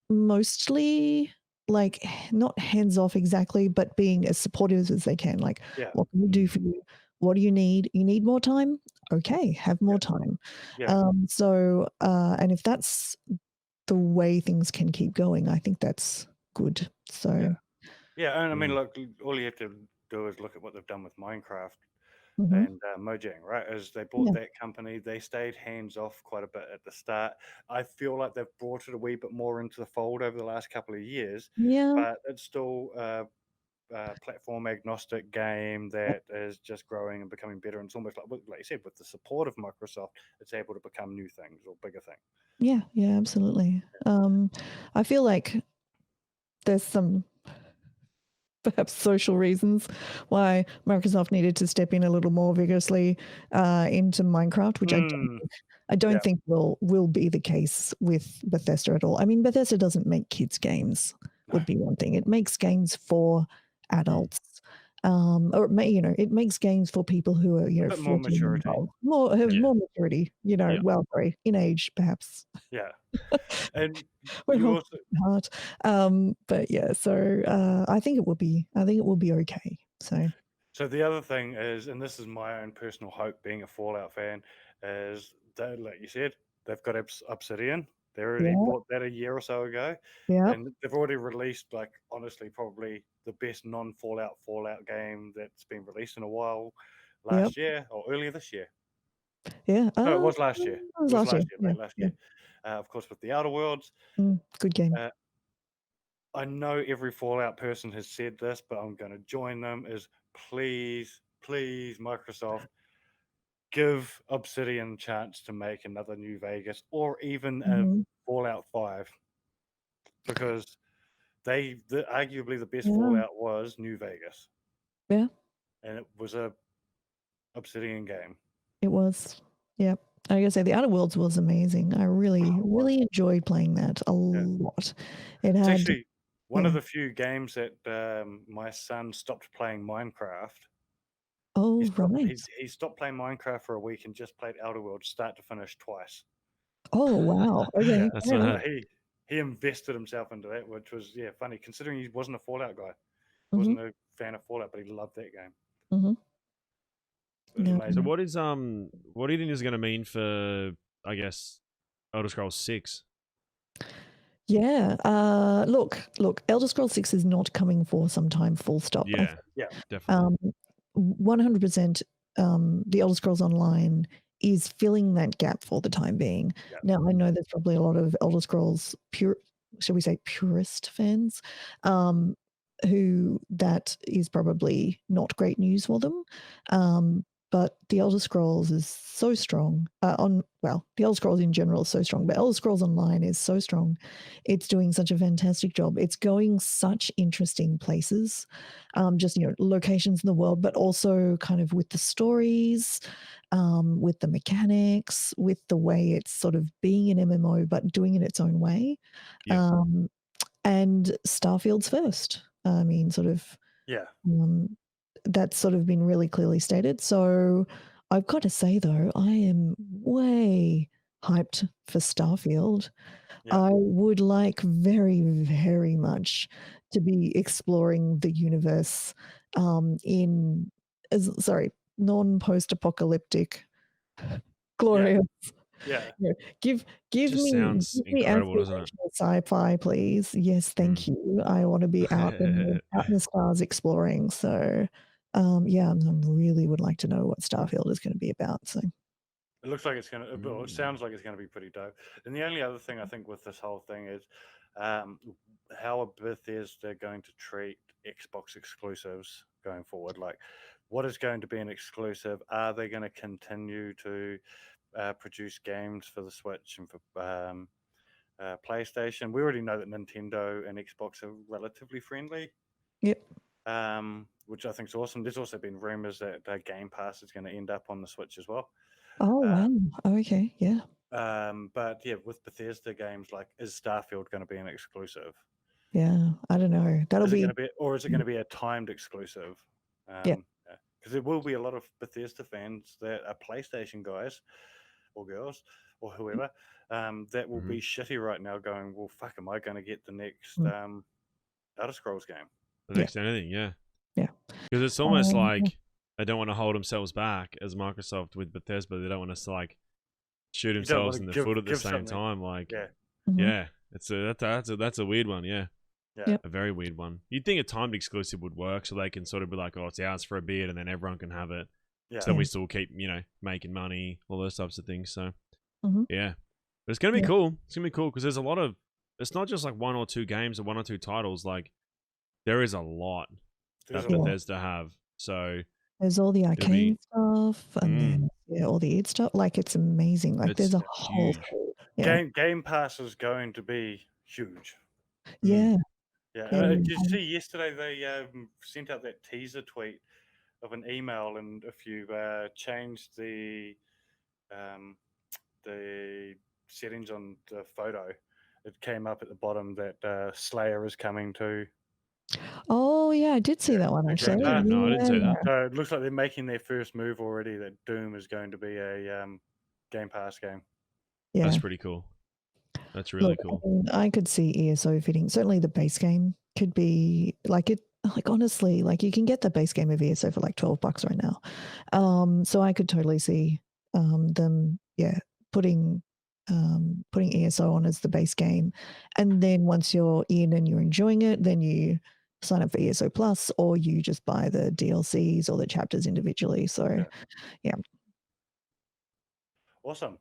mostly like not hands off exactly, but being as supportive as they can. Like, what can we do for you? What do you need? You need more time? Okay, have more time. So, and if that's the way things can keep going, I think that's good. So, and I mean, look, all you have to do is look at what they've done with Minecraft mhm. and Mojang, right? As they bought that company, they stayed hands off quite a bit at the start. I feel like they've brought it a wee bit more into the fold over the last couple of years, Yeah. but it's still platform agnostic game that is just growing and becoming better. And it's almost like you said, with the support of Microsoft, it's able to become new things or bigger things. Yeah, absolutely. I feel like there's some perhaps social reasons why Microsoft needed to step in a little more vigorously into Minecraft, which I don't think will be the case with Bethesda at all. I mean, Bethesda doesn't make kids games, would be one thing. It makes games for adults. Or it makes games for people who are, a bit more 14 and maturity. above. More maturity, well, sorry, in age perhaps. Yeah. And We're you all also hard. But yeah, so I think it will be okay. So the other thing is, and this is my own personal hope, being a Fallout fan, is that, like you said, they've got Obsidian. They already bought that a year or so ago, and they've already released, like, honestly, probably the best non-Fallout game that's been released in a while, last year or earlier this year. Yeah. No, it was last year. It was last year. Late last year. Of course, with the Outer Worlds. Good game. I know every Fallout person has said this, but I'm going to join them, is please, Microsoft, give Obsidian a chance to make another New Vegas or even a Fallout 5. Because arguably the best Fallout was New Vegas. Yeah. And it was a Obsidian game. It was. Yep. I gotta say, the Outer Worlds was amazing. I really enjoyed playing that a lot. It's actually one of the few games that my son stopped playing Minecraft. Oh, He right. stopped playing Minecraft for a week and just played Outer Worlds start to finish twice. Oh, wow. Okay. That's not he invested himself into that, which was funny considering he wasn't a Fallout guy. Mm-hmm. Wasn't a fan of Fallout, but he loved that game. Mm-hmm. It was amazing. So what do you think is going to mean for, I guess, Elder Scrolls 6? Yeah. Look, Elder Scrolls 6 is not coming for some time, full stop. Yeah, definitely. 100%, the Elder Scrolls Online is filling that gap for the time being. Now, I know there's probably a lot of Elder Scrolls shall we say purist fans, who that is probably not great news for them. But the Elder Scrolls is so strong. The Elder Scrolls in general is so strong, but Elder Scrolls Online is so strong. It's doing such a fantastic job. It's going such interesting places, just locations in the world, but also kind of with the stories, with the mechanics, with the way it's sort of being an MMO but doing it its own way. And Starfield's first. I mean, sort of. That's sort of been really clearly stated. So I've got to say, though, I am way hyped for Starfield. I would like very, very much to be exploring the universe non-post-apocalyptic, glorious Yeah. Yeah. Give Just me sounds incredible, doesn't it? aspirational sci-fi, please. Yes, thank you. I want to be out in the stars exploring. So, yeah, I really would like to know what Starfield is going to be about. So, It looks like it's gonna. Well, it Mm. sounds like it's gonna be pretty dope. And the only other thing I think with this whole thing is, um, how are Bethesda going to treat Xbox exclusives going forward? Like, what is going to be an exclusive? Are they going to continue to produce games for the Switch and for PlayStation? We already know that Nintendo and Xbox are relatively friendly, yep. which I think is awesome. There's also been rumors that Game Pass is going to end up on the Switch as well. Oh, Uh, wow. Okay. Yeah. but yeah, with Bethesda games, like, is Starfield going to be an exclusive? Yeah. I don't know. That'll Is it going be, to be, or is it going to be a timed exclusive? yeah. Because there will be a lot of Bethesda fans that are PlayStation guys or girls or whoever that will be shitty right now, going, "Well, fuck, am I going to get the next Mm, Elder Scrolls game?" The yeah. next anything, yeah. Yeah. Because it's almost Yeah. like they don't want to hold themselves back as Microsoft with Bethesda. They don't want to like shoot You don't themselves want in the to foot at the give same something, time. Like, yeah, Mhm. yeah, that's a weird one. Yeah, yeah, Yep. a very weird one. You'd think a timed exclusive would work, so they can sort of be like, oh, it's ours for a bit, and then everyone can have it. yeah. So then Yeah. we still keep, making money, all those types of things. So Mhm. yeah, but it's gonna be Yeah. cool. It's gonna be cool because there's a lot of. It's not just like one or two games or one or two titles. Like there is a lot There's that a Yeah. lot. Bethesda have. So There's all the it'll be. arcane stuff and then all the id stuff. Like it's amazing. Like It's there's a whole huge. thing. Yeah. Game Pass is going to be huge. Mm. Yeah. Yeah, Yeah. did you see yesterday they sent out that teaser tweet of an email, and if you change um, the settings on the photo, it came up at the bottom that Slayer is coming to Oh yeah, I did see that one the actually. Game Okay. Pass. No, I didn't say Yeah. that. So it looks like they're making their first move already. That Doom is going to be a Game Pass game. Yeah. That's pretty cool. That's really Look, cool. I could see ESO fitting. Certainly the base game could be like it like honestly, like you can get the base game of ESO for like $12 right now. So I could totally see them putting putting ESO on as the base game. And then once you're in and you're enjoying it, then you sign up for ESO Plus or you just buy the DLCs or the chapters individually. So yeah. Awesome.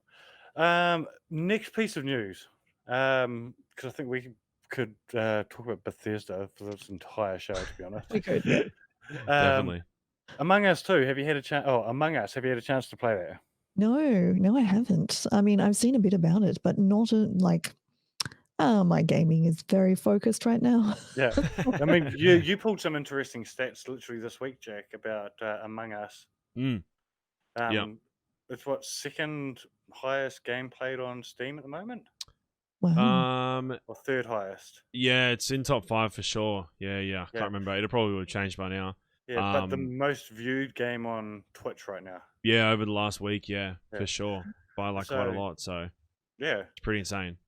Next piece of news, because I think we could talk about Bethesda for this entire show, to be honest. We could, yeah. Um, Definitely. Among Us 2, have you had a chance? Oh, Among Us, have you had a chance to play that? No, I haven't. I mean, I've seen a bit about it, but not like my gaming is very focused right now. Yeah, I mean, you pulled some interesting stats literally this week, Jack, about Among Us. Yeah. It's what, second highest game played on Steam at the moment, Wow. or third highest? Yeah, it's in top 5 for sure. Yeah. I Yeah, can't remember. It'll probably would have changed by now. yeah, but the most viewed game on Twitch right now. Yeah, over the last week, yeah, Yeah. for sure. By like quite a lot. So Yeah, it's pretty insane.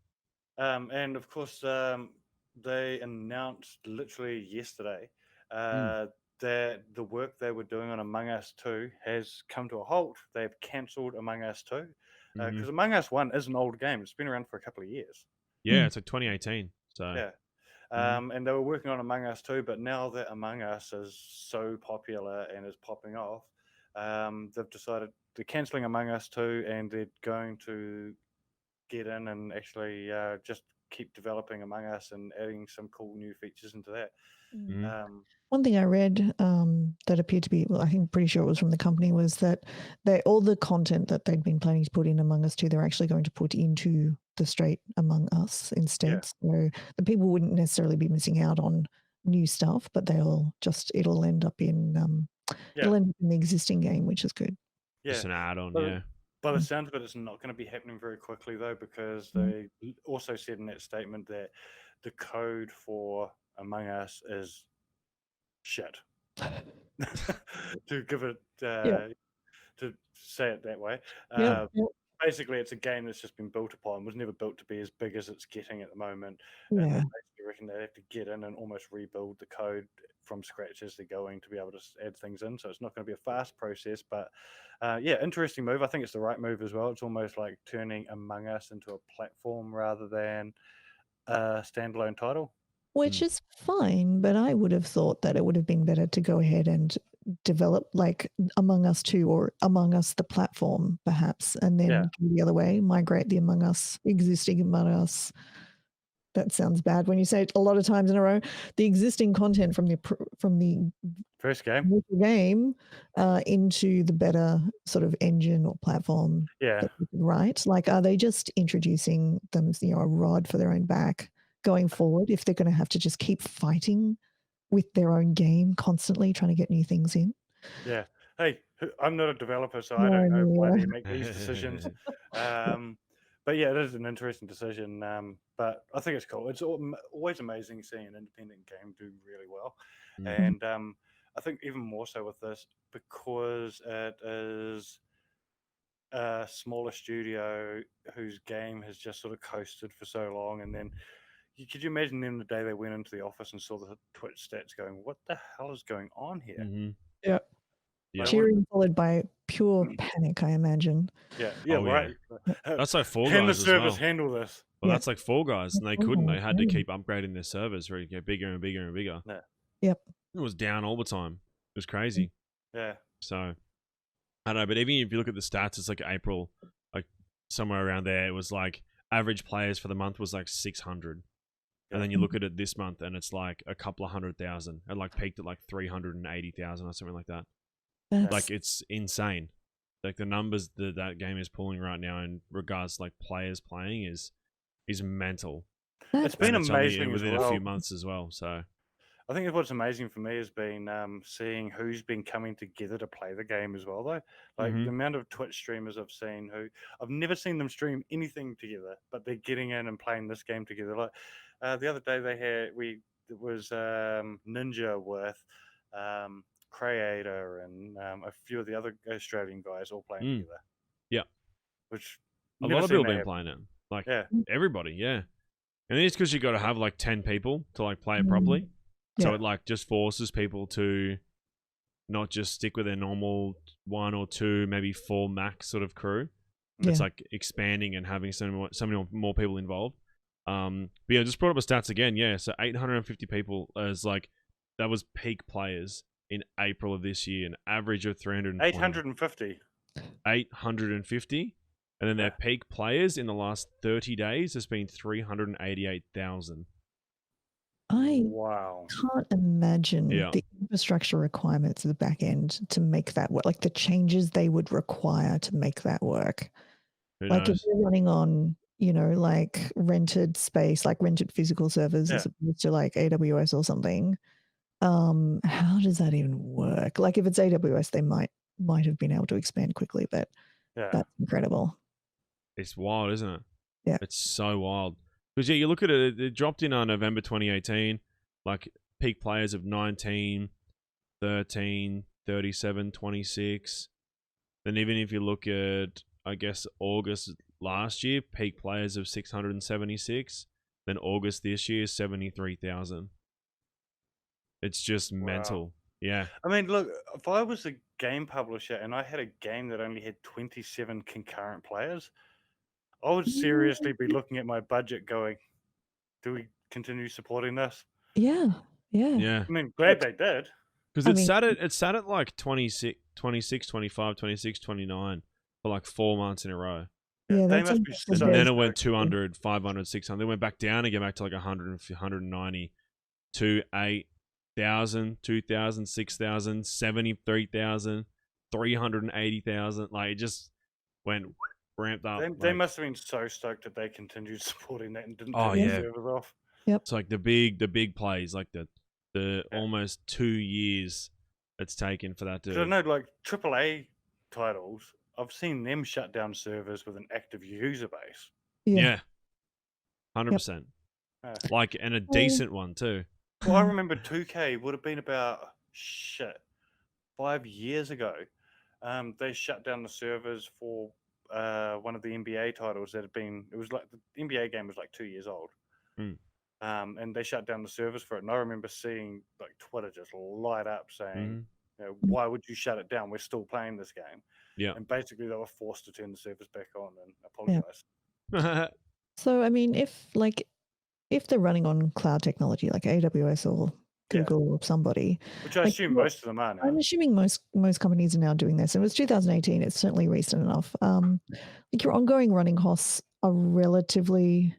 and of course, they announced literally yesterday that the work they were doing on Among Us 2 has come to a halt. They've cancelled Among Us 2 because Among Us 1 is an old game. It's been around for a couple of years. Yeah, it's like 2018. So Yeah. And they were working on Among Us 2, but now that Among Us is so popular and is popping off, they've decided they're cancelling Among Us 2 and they're going to get in and actually just keep developing Among Us and adding some cool new features into that. One thing I read that appeared to be, well, I think pretty sure it was from the company, was that all the content that they'd been planning to put in Among Us 2, they're actually going to put into the straight Among Us instead. So the people wouldn't necessarily be missing out on new stuff, but it'll end up in the existing game, which is good. Yeah. Just an add-on, but, yeah. By the sounds of it, it's not going to be happening very quickly though, because they also said in that statement that the code for Among Us is shit. To give it to say it that way. Basically, it's a game that's just been built upon, was never built to be as big as it's getting at the moment. And they're basically reckon they have to get in and almost rebuild the code from scratch as they're going to be able to add things in. So it's not going to be a fast process, but yeah, interesting move. I think it's the right move as well. It's almost like turning Among Us into a platform rather than a standalone title. Which is fine, but I would have thought that it would have been better to go ahead and develop like Among Us 2 or Among Us the platform, perhaps, and then Yeah. go the other way, migrate the existing Among Us. That sounds bad when you say it a lot of times in a row. The existing content from the First game. game into the better sort of engine or platform. Yeah. Right? Like, are they just introducing them, a rod for their own back going forward if they're going to have to just keep fighting with their own game constantly trying to get new things in? Yeah. Hey, I'm not a developer, so I don't know why they make these decisions. But yeah, it is an interesting decision. But I think it's cool. It's always amazing seeing an independent game do really well. And I think even more so with this because it is a smaller studio whose game has just sort of coasted for so long. And then could you imagine then the day they went into the office and saw the Twitch stats going, what the hell is going on here? Yeah. Yeah. Cheering followed by pure panic, I imagine. Yeah, Oh, right. That's like Fall Can the Guys as service well. handle this? Well, Yeah. that's like Fall Guys, and they couldn't. They had to yeah. keep upgrading their servers where it get bigger and bigger and bigger. Yeah. Yep. It was down all the time. It was crazy. Yeah. So I don't know, but even if you look at the stats, it's like April, like somewhere around there. It was like average players for the month was like 600, and then you look at it this month, and it's like a couple of 100,000. It like peaked at like 380,000 or something like that. That's, Like it's insane. Like the numbers that game is pulling right now in regards to like players playing is mental. It's been And it's only amazing as within a well. few months as well. So I think what's amazing for me has been seeing who's been coming together to play the game as well, though. Like the amount of Twitch streamers I've seen who I've never seen them stream anything together, but they're getting in and playing this game together. Like the other day it was Ninja with Creator and a few of the other Australian guys all playing together. Yeah. Which a lot of people been playing it. Like everybody, yeah. And it's because you got to have like 10 people to like play it properly. So it like just forces people to not just stick with their normal 1 or 2, maybe 4 max sort of crew. It's like expanding and having so many more people involved. But yeah, just brought up the stats again. Yeah, so 850 people is like that was peak players in April of this year, an average of 320. 850. 850. And then their peak players in the last 30 days has been 388,000. I Wow. can't imagine the infrastructure requirements of the back end to make that work, like the changes they would require to make that work. Like if you're running on, like rented space, like rented physical servers as opposed to like AWS or something, how does that even work? Like if it's AWS, they might have been able to expand quickly, but that's incredible. It's wild, isn't it? Yeah. It's so wild. Because you look at it, it dropped in on November 2018, like peak players of 19, 13, 37, 26. Then even if you look at, I guess, August last year, peak players of 676. Then August this year, 73,000. It's just mental. Yeah. I mean, look, if I was a game publisher and I had a game that only had 27 concurrent players, I would seriously be looking at my budget going, do we continue supporting this? Yeah. Yeah. I mean, glad they did. Because it's sat at like 26, 25, 26, 29 for like 4 months in a row. Yeah, they that's must be so and then it went 200, 500, 600. They went back down again, back to like 100, 190 to 8,000, 2,000, 6,000, 73,000, 380,000. Like it just went ramped up. They must have been so stoked that they continued supporting that and didn't Oh, turn yeah. the servers off. Yep. It's like the big plays, like the almost 2 years it's taken for that to. 'Cause I know, like AAA titles, I've seen them shut down servers with an active user base. Yeah. 100%. Like, and a decent one too. Well, I remember 2K would have been about 5 years ago. They shut down the servers for one of the NBA titles that had been. It was like the NBA game was like 2 years old. and they shut down the servers for it. And I remember seeing like Twitter just light up saying, Mhm. why would you shut it down? We're still playing this game. Yeah. And basically, they were forced to turn the servers back on and Yeah. apologize. So, I mean, if they're running on cloud technology like AWS or Yeah. Google or somebody, Which I like, assume what- most of them are now. I'm assuming most companies are now doing this. It was 2018. It's certainly recent enough. Like your ongoing running costs are relatively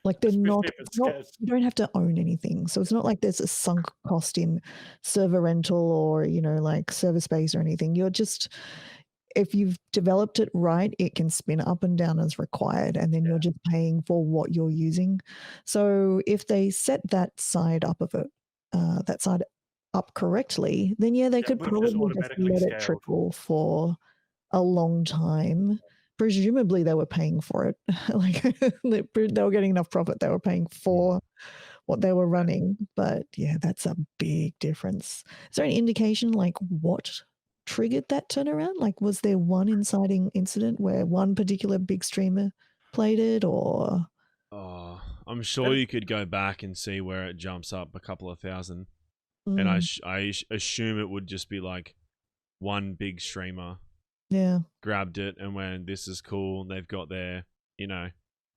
like they're Especially not. if It's it's not. scarce. You don't have to own anything, so it's not like there's a sunk cost in server rental or like server space or anything. You're just if you've developed it right, it can spin up and down as required, and then you're just paying for what you're using. So if they set that side up of it, that side up correctly, then they could we've just probably just automatically let it scaled. trickle for a long time. Presumably they were paying for it. Like they were getting enough profit. They were paying for what they were running. But yeah, that's a big difference. Is there any indication like what triggered that turnaround? Like was there one inciting incident where one particular big streamer played it or Oh, I'm sure you could go back and see where it jumps up a couple of thousand, and I assume it would just be like one big streamer yeah. grabbed it and went, "This is cool." They've got their, I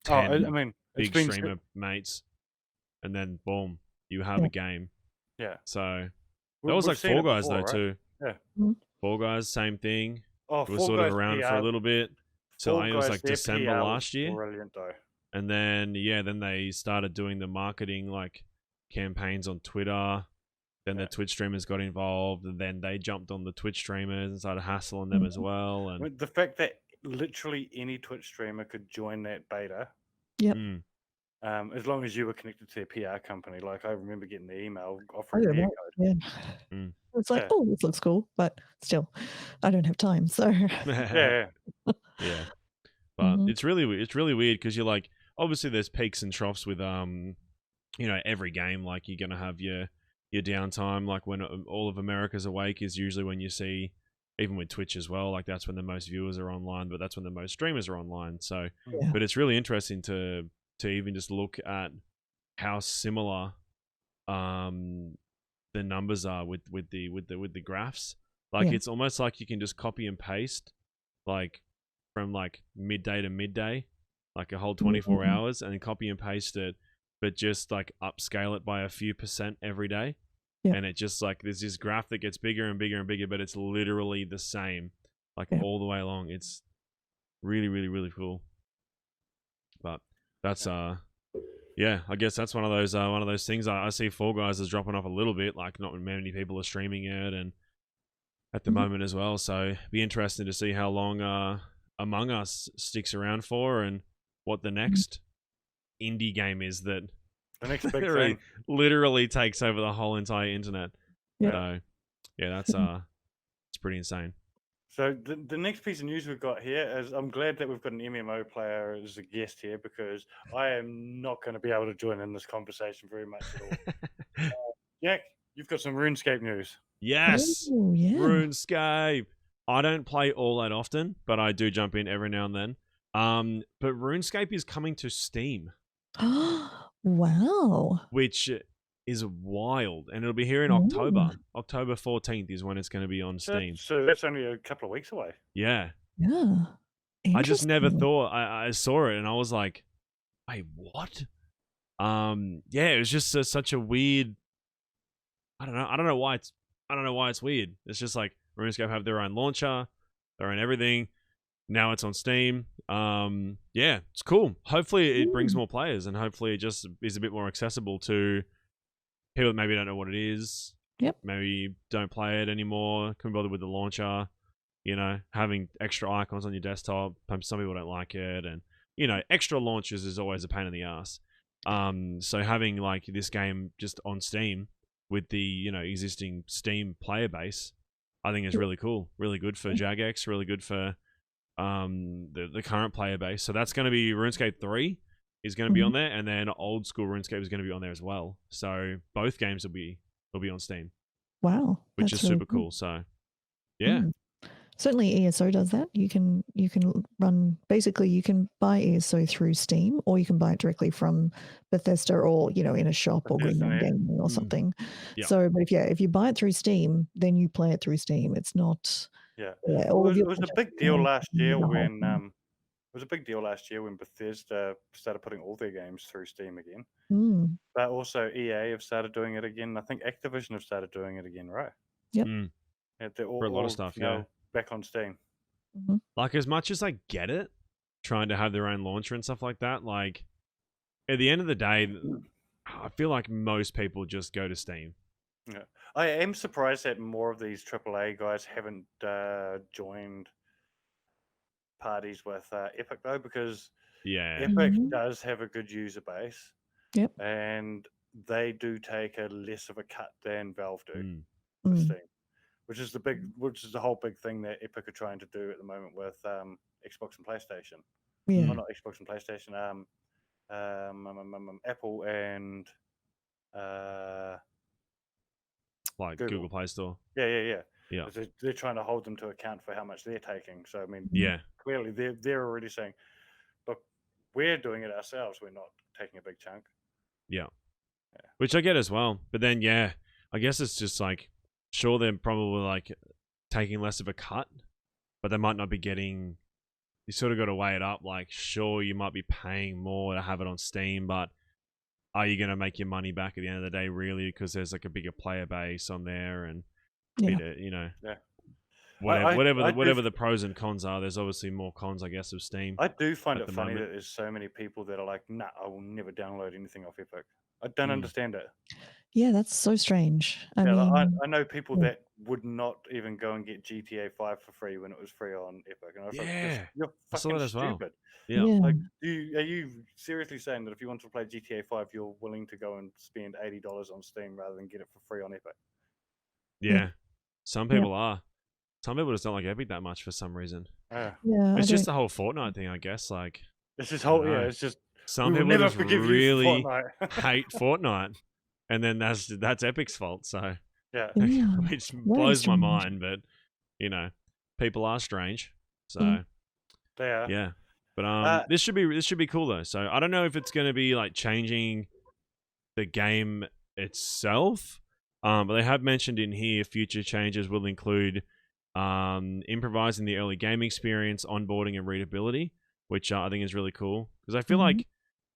10 mean, it's big been streamer mates, and then boom, you have Yeah. a game. Yeah. So We- that was we've like seen Fall it Guys before, though right? too. Yeah. Mhm. Fall Guys, same thing. Oh, It was Fall sort of Guys around for a PR little bit till Fall I think it was Guys, like their December PR was last year. brilliant though. And then then they started doing the marketing like campaigns on Twitter. Then the Twitch streamers got involved, and then they jumped on the Twitch streamers and started hassling them as well. I And mean, the fact that literally any Twitch streamer could join that beta, Yep. as long as you were connected to their PR company. Like I remember getting the email I offering don't me a know. code. Yeah. It's like, Yeah. oh, this looks cool, but still, I don't have time. So Yeah. yeah, but it's really weird because you're like, obviously there's peaks and troughs with every game. Like you're gonna have your downtime. Like when all of America's awake is usually when you see, even with Twitch as well. Like that's when the most viewers are online, but that's when the most streamers are online. So, Yeah. but it's really interesting to even just look at how similar the numbers are with the graphs. Like Yeah. it's almost like you can just copy and paste like from like midday to midday, like a whole 24 hours, and then copy and paste it, but just like upscale it by a few % every day. Yeah. And it just like there's this graph that gets bigger and bigger and bigger, but it's literally the same, like all the way along. It's really, really, really cool. But that's yeah, I guess that's one of those things. I see Fall Guys is dropping off a little bit, like not many people are streaming it, and at the moment as well. So it'd be interesting to see how long Among Us sticks around for, and what the next indie game is that The next big thing. literally takes over the whole entire internet. Yeah. So yeah, that's it's pretty insane. So the next piece of news we've got here is I'm glad that we've got an MMO player as a guest here because I am not going to be able to join in this conversation very much at all. Jack, you've got some RuneScape news. Yes, Oh, yeah. RuneScape. I don't play all that often, but I do jump in every now and then. But RuneScape is coming to Steam, Wow. which is wild, and it'll be here in October. October 14th is when it's going to be on Steam. So that's only a couple of weeks away. Yeah. Yeah. I just never Interesting. thought. I saw it and I was like, wait, what? Yeah, it was just such a weird. I don't know why it's weird. It's just like RuneScape have their own launcher, their own everything. Now it's on Steam. Yeah, it's cool. Hopefully it brings more players, and hopefully it just is a bit more accessible to people that maybe don't know what it is. Yep. Maybe don't play it anymore. Couldn't bother with the launcher. Having extra icons on your desktop. Some people don't like it, and extra launchers is always a pain in the ass. So having like this game just on Steam with the existing Steam player base, I think is really cool. Really good for Jagex. Really good for the current player base. So that's going to be RuneScape 3 is going to be on there, and then old school RuneScape is going to be on there as well. So both games will be on Steam. Wow. Which that's is really super cool. So yeah. Certainly ESO does that. You can run, basically you can buy ESO through Steam, or you can buy it directly from Bethesda, or in a shop or Bethesda, Green yeah. Gaming or something. Yeah. So, but if you buy it through Steam, then you play it through Steam. It's not Yeah. all of It your was a purchases big deal are last in year the whole when thing. it was a big deal last year when Bethesda started putting all their games through Steam again. Mm, But also EA have started doing it again. I think Activision have started doing it again, right? Yep. Mm. Yeah, they're For a lot of all stuff, now yeah. back on Steam. Mhm. Like, as much as I get it, trying to have their own launcher and stuff like that, like, at the end of the day, I feel like most people just go to Steam. Yeah. I am surprised that more of these AAA guys haven't joined parties with Epic though, because Yeah. Epic Mhm. does have a good user base, Yep. and they do take a less of a cut than Valve do Mm. with Mm. Steam, which is the whole big thing that Epic are trying to do at the moment with Xbox and PlayStation. Yeah. Well, not Xbox and PlayStation. Apple and Like Google Play Store. Yeah. Yeah. They're trying to hold them to account for how much they're taking. So I mean, Yeah. clearly they're already saying, look, we're doing it ourselves. We're not taking a big chunk. Yeah. Yeah. Which I get as well. But then, yeah, I guess it's just like, sure, they're probably like taking less of a cut, but they might not be getting. You sort of got to weigh it up. Like, sure, you might be paying more to have it on Steam, but are you going to make your money back at the end of the day, really? Because there's like a bigger player base on there, and Yeah. Yeah. whatever the pros and cons are. There's obviously more cons, I guess, of Steam. I do find at it the funny moment. that there's so many people that are like, nah, I will never download anything off Epic. I don't understand it. Yeah, that's so strange. I Yeah, like, mean, I know people yeah. that would not even go and get GTA 5 for free when it was free on Epic, and I was like, Yeah, you're I saw fucking that as well. stupid. Yeah. Yeah. Like, are you seriously saying that if you want to play GTA 5, you're willing to go and spend $80 on Steam rather than get it for free on Epic? Yeah. Some Yeah. people are. Some people just don't like Epic that much for some reason. Yeah. It's just the whole Fortnite thing, I guess. Like, It's just I don't whole, yeah, know. it's just, Some we will people never just forgive really you, Fortnite. hate Fortnite, and then that's Epic's fault. So, Yeah. Yeah. which Very blows my strange. mind. But people are strange. So Mm. They are. yeah. But this should be cool though. So I don't know if it's going to be like changing the game itself. But they have mentioned in here future changes will include improvising the early game experience, onboarding, and readability, which I think is really cool. Because I feel Mhm. like,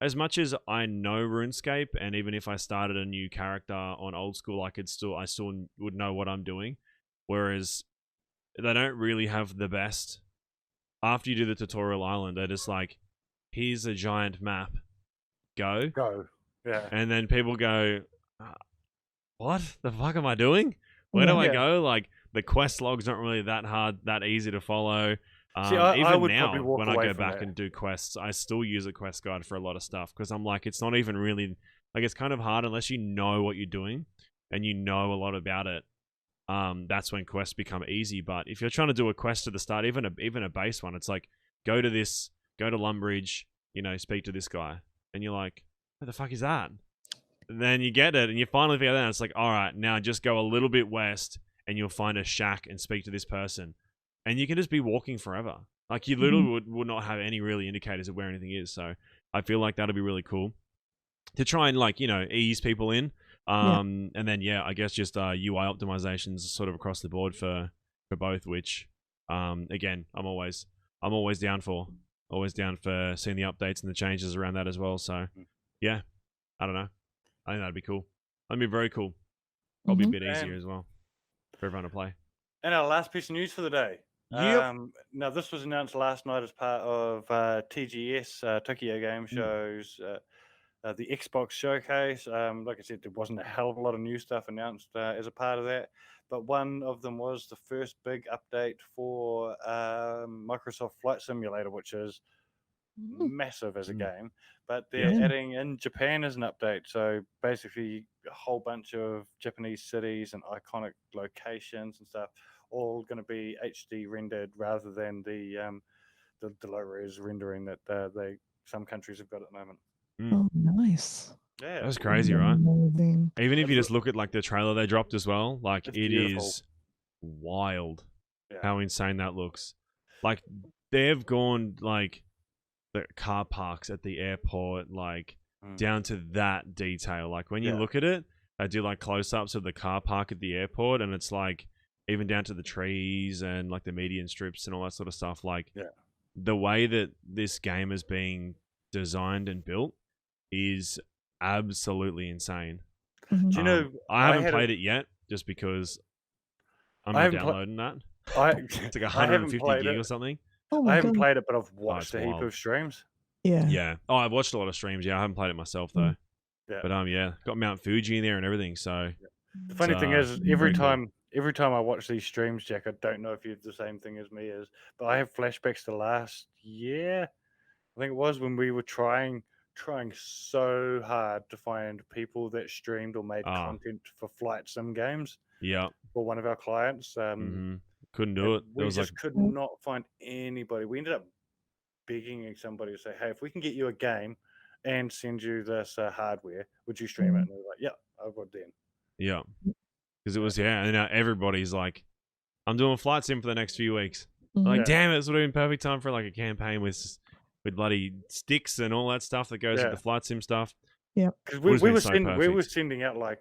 as much as I know RuneScape, and even if I started a new character on old school, I still would know what I'm doing. Whereas they don't really have the best. After you do the tutorial island, they're just like, here's a giant map, go. Yeah. And then people go, what the fuck am I doing? Where do I Yeah. go? Like, the quest log's not really that hard, that easy to follow. See, I Even would now, probably walk when I away go from back that. and do quests, I still use a quest guide for a lot of stuff because I'm like, it's not even really, like, it's kind of hard unless you know what you're doing and you know a lot about it. That's when quests become easy. But if you're trying to do a quest at the start, even a base one, it's like, go to Lumbridge, speak to this guy, and you're like, what the fuck is that? And then you get it, and you finally figure it out. It's like, all right, now just go a little bit west, and you'll find a shack and speak to this person, and you can just be walking forever. Like, you literally would not have any really indicators of where anything is. So I feel like that'll be really cool to try and, like, ease people in. And then I guess just UI optimizations sort of across the board for both, which again, I'm always down for. Always down for seeing the updates and the changes around that as well. So yeah, I don't know. I think that'd be cool. That'd be very cool. Probably a bit easier as well for everyone to play. And our last piece of news for the day. Yep. Now, this was announced last night as part of TGS, Tokyo Game Show's the Xbox showcase. Like I said, there wasn't a hell of a lot of new stuff announced as a part of that, but one of them was the first big update for Microsoft Flight Simulator, which is massive as a game, but they're adding in Japan as an update. So basically a whole bunch of Japanese cities and iconic locations and stuff all going to be HD rendered rather than the low res rendering that some countries have got at the moment. Oh, nice. Yeah, that's crazy, right? Amazing. Even if you just look at like the trailer they dropped as well, like, it's it beautiful. is wild. how insane that looks. Like they've gone like the car parks at the airport, like down to that detail. Like when you look at it, I do like close-ups of the car park at the airport, and it's like even down to the trees and like the median strips and all that sort of stuff. Like the way that this game is being designed and built is absolutely insane. Do you know? I haven't played it yet, just because I'm not downloading that. It's like 150 gig or something. Oh I haven't played it, but I've watched a heap wild. of streams. Yeah. Oh, I've watched a lot of streams. Yeah, I haven't played it myself though. Yeah. But got Mount Fuji in there and everything. So the funny thing is, every time I watch these streams, Jack, I don't know if you have the same thing as me but I have flashbacks to last year. I think it was when we were trying so hard to find people that streamed or made content for flight sim games. Yeah. For one of our clients. Couldn't do it. We just could not find anybody. We ended up begging somebody to say, hey, if we can get you a game and send you this hardware, would you stream it? And they were like, yeah, I would then. Yeah. Because it was, and now everybody's like, I'm doing flight sim for the next few weeks. Like, damn it, this would have been perfect time for like a campaign with bloody sticks and all that stuff that goes with the flight sim stuff. Yeah. Because we were sending out like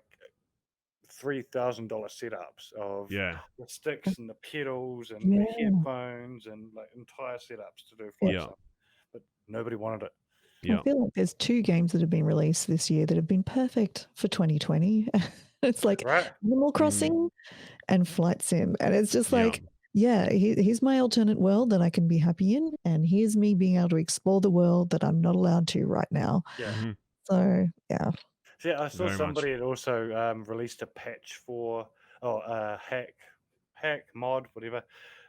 $3,000 setups of the sticks and the pedals and the headphones and like entire setups to do flight sim. But nobody wanted it. I feel like there's 2 games that have been released this year that have been perfect for 2020. It's like Animal Crossing and Flight Sim. And it's just like, here's my alternate world that I can be happy in. And here's me being able to explore the world that I'm not allowed to right now. Yeah. So, yeah. Yeah, I saw somebody had also released a patch for hack mod, whatever,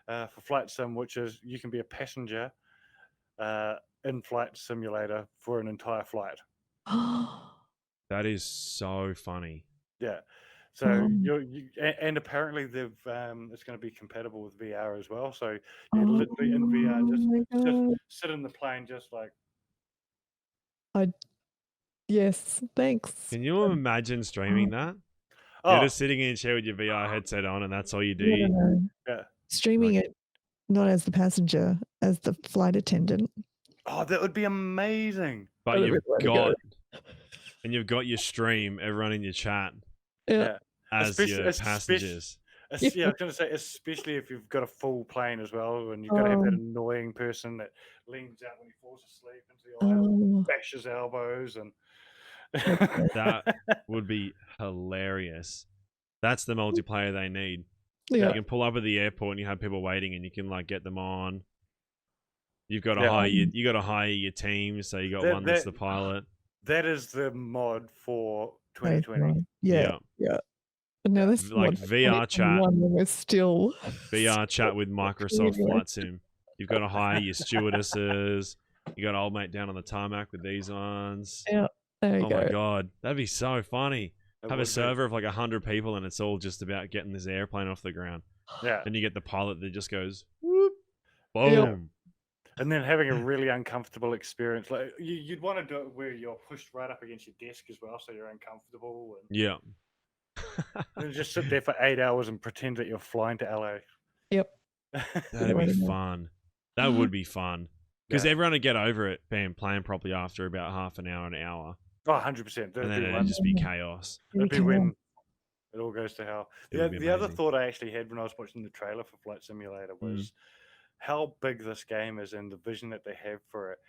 for Flight Sim, which is you can be a passenger in Flight Simulator for an entire flight. That is so funny. Yeah. So and apparently they've it's going to be compatible with VR as well. So you're literally in VR, just sit in the plane, just like. Yes, thanks. Can you imagine streaming that? You're just sitting in a chair with your VR headset on, and that's all you do. Yeah. Streaming it, not as the passenger, as the flight attendant. Oh, that would be amazing. But you've got your stream, everyone in your chat, as your passengers. I was going to say, especially if you've got a full plane as well, and you've got to have that annoying person that leans out when he falls asleep into the aisle, bashes elbows, and that would be hilarious. That's the multiplayer they need. You can pull up at the airport and you have people waiting, and you can like get them on. You've got to hire your team, so you got one that's the pilot. That is the mod for 2020. Yeah. No, this like VR chat. We're still VR chat with Microsoft Flight Sim. You've got to hire your stewardesses. You got old mate down on the tarmac with these ones. Yeah, there you go. Oh my god, that'd be so funny. Have a server of like 100 people, and it's all just about getting this airplane off the ground. Yeah. And you get the pilot that just goes whoop, boom. Yep. And then having a really uncomfortable experience. Like you'd want to do it where you're pushed right up against your desk as well, so you're uncomfortable. And and just sit there for 8 hours and pretend that you're flying to LA. Yep. That'd be fun. That would be fun. Because everyone would get over it being playing properly after about half an hour, Oh, 100%. And then it'd just be chaos. It'd be when it all goes to hell. The other thought I actually had when I was watching the trailer for Flight Simulator was how big this game is and the vision that they have for it.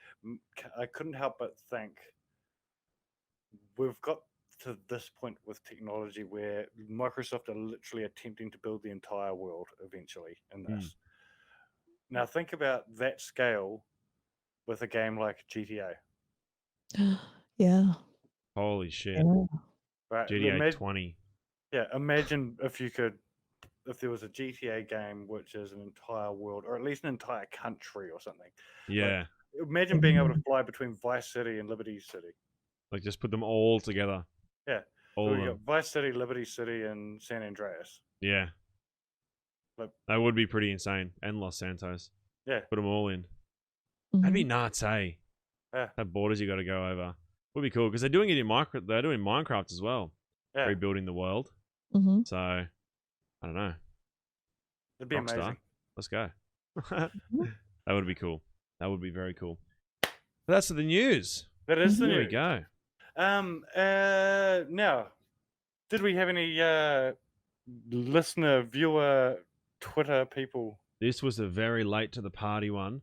I couldn't help but think we've got to this point with technology where Microsoft are literally attempting to build the entire world eventually in this. Now think about that scale with a game like GTA. Yeah. Holy shit. Yeah. Right. GTA 20. Yeah, imagine if there was a GTA game which is an entire world, or at least an entire country or something. Yeah. Like, imagine being able to fly between Vice City and Liberty City. Like just put them all together. Yeah. All so we got Vice City, Liberty City, and San Andreas. Yeah. That would be pretty insane. And Los Santos. Yeah. Put them all in. That'd be nuts, hey? Yeah. That borders you got to go over. Would be cool because they're doing it in They're doing Minecraft as well. Rebuilding the world. So I don't know. It'd be amazing. Let's go. That would be cool. That would be very cool. But that's the news. That is the There news. we go. Now, did we have any listener, viewer, Twitter people? This was a very late to the party one.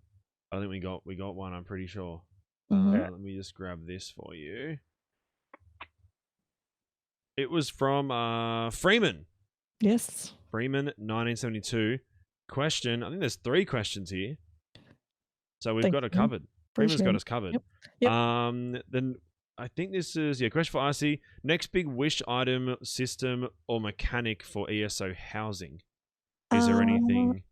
I think we got one. I'm pretty sure. Mhm. Let me just grab this for you. It was from Freeman. Yes. Freeman, 1972. Question. I think there's 3 questions here. So we've Thank got it you. covered. Freeman's got Appreciate us covered. Yep. Then I think this is question for RC. Next big wish item, system, or mechanic for ESO housing. Is there anything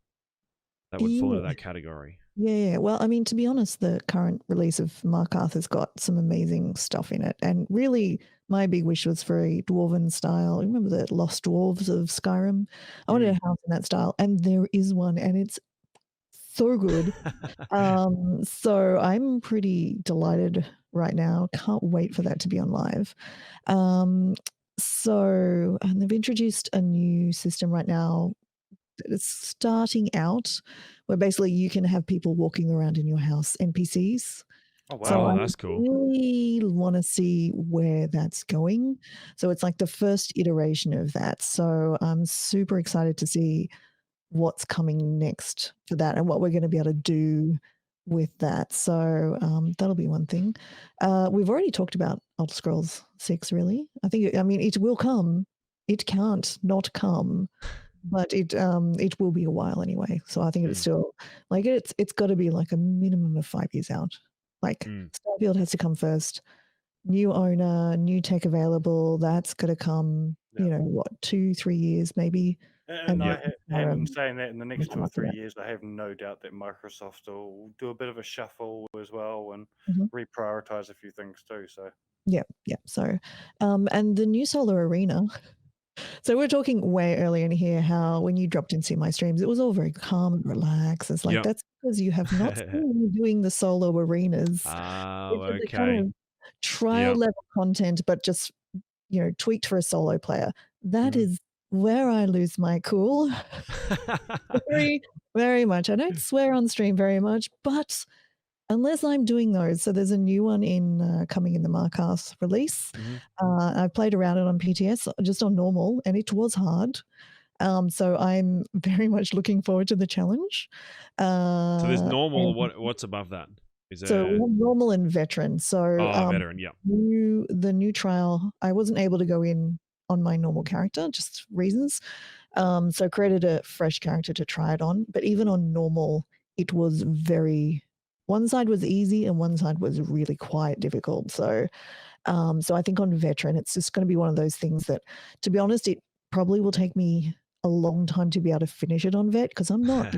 that would fall into that category? Yeah. Well, I mean, to be honest, the current release of Mark Arthur's got some amazing stuff in it. And really, my big wish was for a dwarven style. Remember the Lost Dwarves of Skyrim? I wanted a house in that style. And there is one, and it's so good. So I'm pretty delighted right now. Can't wait for that to be on live. And they've introduced a new system right now. It's starting out where basically you can have people walking around in your house, NPCs. Oh, wow. So I that's cool. really want to see where that's going. So it's like the first iteration of that. So I'm super excited to see what's coming next for that and what we're going to be able to do with that. So that'll be one thing. We've already talked about Elder Scrolls 6, really. I mean, it will come. It can't not come, but it will be a while anyway. So I think it's still like it's got to be like a minimum of 5 years out. Like Starfield has to come first. New owner, new tech available. That's got to come. Yeah. You know what? 2-3 years maybe. And in saying that, in the next 2 or 3 years, I have no doubt that Microsoft will do a bit of a shuffle as well and reprioritize a few things too. So yeah. So, and the new Solar Arena. So we're talking way earlier in here how when you dropped into my streams, it was all very calm and relaxed. It's like that's because you have not seen me doing the solo arenas. Oh, It's okay. the kind of trial level content, but just tweaked for a solo player. That is where I lose my cool. Very, very much. I don't swear on stream very much, but unless I'm doing those. So there's a new one coming in the Marcast release. I played around it on PTS, just on normal, and it was hard. So I'm very much looking forward to the challenge. So there's normal. What's above that? So we have normal and veteran. So veteran, yeah. The new trial, I wasn't able to go in on my normal character, just reasons. So created a fresh character to try it on. But even on normal, it was one side was easy and one side was really quite difficult. So I think on veteran, it's just going to be one of those things that, to be honest, it probably will take me a long time to be able to finish it on vet because I'm not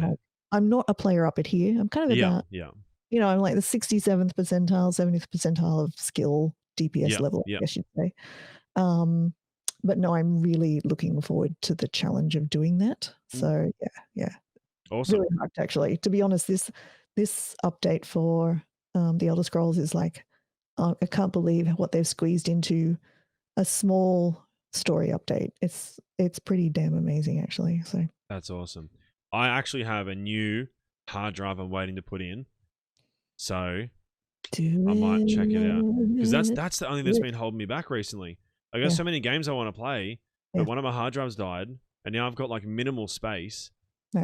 a player up at here. I'm kind of about I'm like the 67th percentile, 70th percentile of skill DPS level, I guess you'd say. But no, I'm really looking forward to the challenge of doing that. So yeah. Awesome. Really hyped, actually. To be honest, this update for the Elder Scrolls is like, I can't believe what they've squeezed into a small story update. It's pretty damn amazing, actually. So that's awesome. I actually have a new hard drive I'm waiting to put in. So I might check it out because that's the only thing that's been holding me back recently. I got so many games I want to play, but one of my hard drives died, and now I've got like minimal space.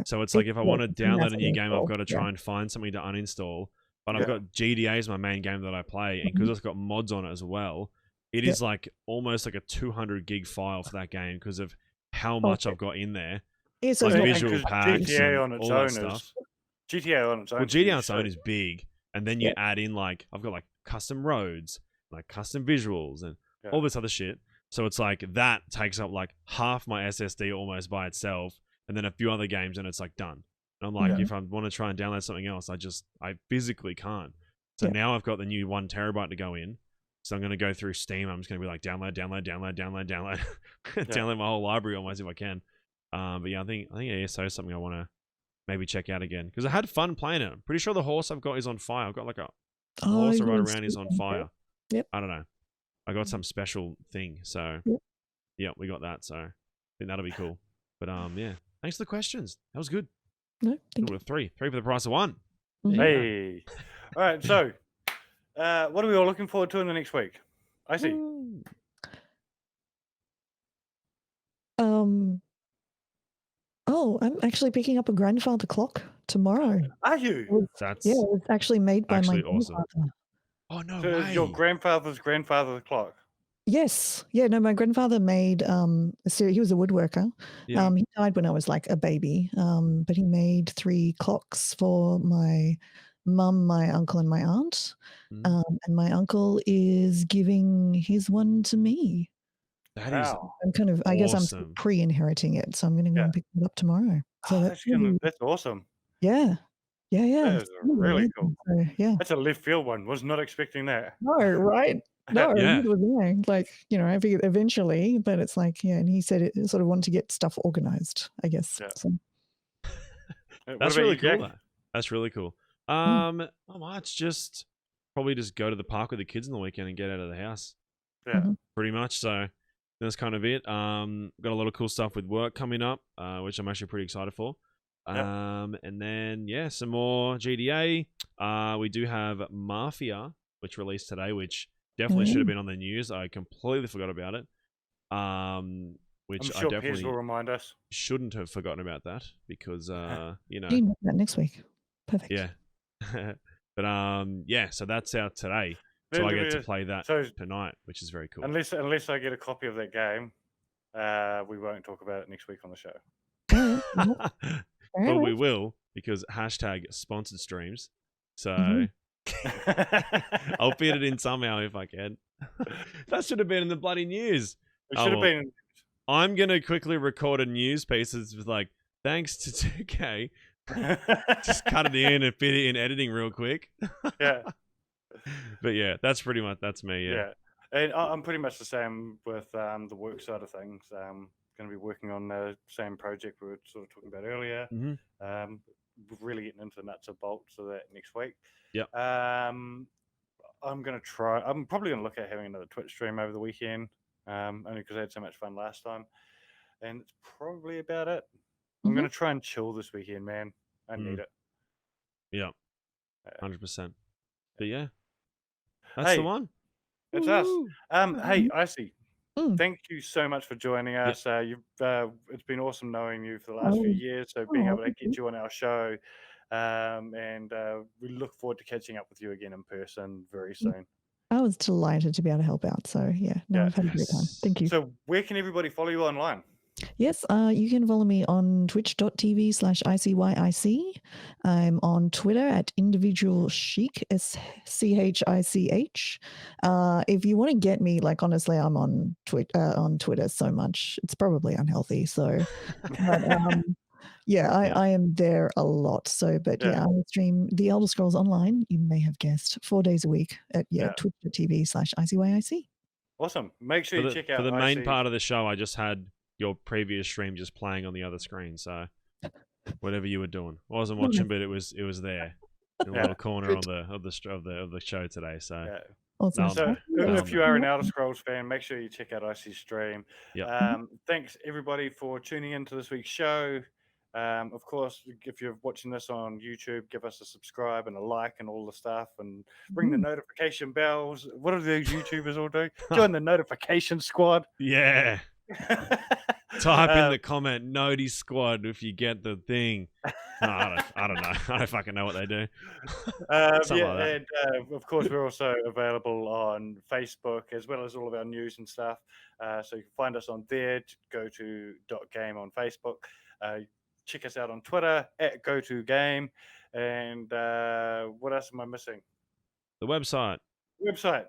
So it's like if I want to download a new game, I've got to try and find something to uninstall. But I've got GTA as my main game that I play, and because it's got mods on it as well, it is like almost like a 200 gig file for that game because of how much I've got in there. It's like visual packs GTA on its all own that stuff. GTA on its own. Well, GTA on its own is big, and then you add in like I've got like custom roads, like custom visuals, and all this other shit. So it's like that takes up like half my SSD almost by itself, and then a few other games, and it's like done. And I'm like, if I want to try and download something else, I physically can't. So now I've got the new 1 terabyte to go in. So I'm going to go through Steam. I'm just going to be like download, download my whole library almost if I can. But yeah, I think ESO is something I want to maybe check out again because I had fun playing it. I'm pretty sure the horse I've got is on fire. I've got like a horse I ride around is on fire. I don't know. I got some special thing. So yeah, we got that. So I think that'll be cool. But yeah, thanks for the questions. That was good. No, thank you. With three for the price of one. Mhm. There you go. Hey. All right. So, what are we all looking forward to in the next week? I see. Woo. Oh, I'm actually picking up a grandfather clock tomorrow. Are It you? was, That's yeah, it was actually made by my actually awesome. grandfather. Oh, no So it's your way. grandfather's grandfather's clock. Yes. Yeah, no, my grandfather made he was a woodworker. Yeah. He died when I was like a baby. But he made 3 clocks for my mum, my uncle, and my aunt. Mm. And my uncle is giving his one to me. That is Wow. I'm kind of, I guess I'm awesome. pre-inheriting it, so I'm going to go Yeah. and pick it up tomorrow. So Oh, that's gonna be, that's awesome. yeah, That it's is gonna be really cool. amazing. So yeah. That's a left field one. Was not expecting that. No, right? No, Yeah. neither was I. Like, I figured eventually, but it's like, yeah, and he said it sort of wanted to get stuff organized, I guess. Yeah. So, What That's about really you, cool, Jack? though. That's really cool. mm, Not much. Just probably just go to the park with the kids on the weekend and get out of the house. Yeah. mhm. Pretty much. So that's kind of it. Got a lot of cool stuff with work coming up, which I'm actually pretty excited for. Yep. And then yeah, some more GDA. We do have Mafia, which released today, which definitely should have been on the news. I completely forgot about it. Which I'm I sure Pez definitely will remind us. shouldn't have forgotten about that because You can do that next week. Perfect. yeah. But yeah, so that's out today. So I get to play that So tonight, which is very cool. unless I get a copy of that game, we won't talk about it next week on the show. All right. Well, we will because hashtag sponsored streams. So Mhm. I'll fit it in somehow if I can. That should have been in the bloody news. It should have been. I'm gonna quickly record a news piece that's like, thanks to 2K. Just cut it in and fit it in editing real quick. Yeah. But yeah, that's pretty much me. Yeah. And I'm pretty much the same with the work side of things. Going to be working on the same project we were sort of talking about earlier. Mm-hmm. Really getting into the nuts and bolts of that next week. Yep. I'm going to try. I'm probably going to look at having another Twitch stream over the weekend, only because I had so much fun last time. And it's probably about it. I'm going to try and chill this weekend, man. I need it. Yeah. 100%. But yeah, that's Hey, the one. It's us. Hey, Icy, Mm. thank you so much for joining Yep. us. It's been awesome knowing you for the last few years. So being able to get you on our show, and we look forward to catching up with you again in person very soon. I was delighted to be able to help out. So yeah, no, I've had a great time. Thank you. So where can everybody follow you online? Yes, you can follow me on twitch.tv/ICYIC. I'm on Twitter at individual chic, SCHICH. If you want to get me, like honestly, I'm on Twitter so much. It's probably unhealthy. So but, yeah, I am there a lot. So but yeah, I stream The Elder Scrolls Online, you may have guessed, 4 days a week at twitch.tv/ICYIC. Awesome. Make sure you check out for the main Icy. part of the show. I just had your previous stream just playing on the other screen, so whatever you were doing, I wasn't watching, but it was there in a little corner of the show today. So awesome. So if you are an Elder Scrolls fan, make sure you check out Icy's stream. Yep. Thanks everybody for tuning into this week's show. Of course, if you're watching this on YouTube, give us a subscribe and a like and all the stuff, and ring the notification bells. What do those YouTubers all do? Join the notification squad. Yeah. Type in the comment "Noti Squad" if you get the thing. No, I don't know. I don't fucking know what they do. Something like that. And of course, we're also available on Facebook as well as all of our news and stuff. So you can find us on there. Goto.game on Facebook. Check us out on Twitter at gotogame. And what else am I missing? The website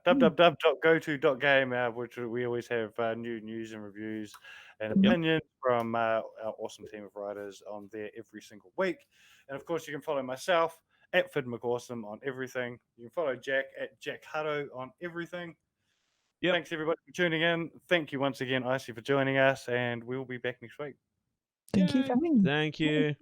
www.goto.game, which we always have new news and reviews and opinions from our awesome team of writers on there every single week. And of course, you can follow myself at Fid McAwesome on everything. You can follow Jack at Jack Hutto on everything. Yep. Thanks everybody for tuning in. Thank you once again, Icy, for joining us, and we'll be back next week. Thank you for having me. Thank you.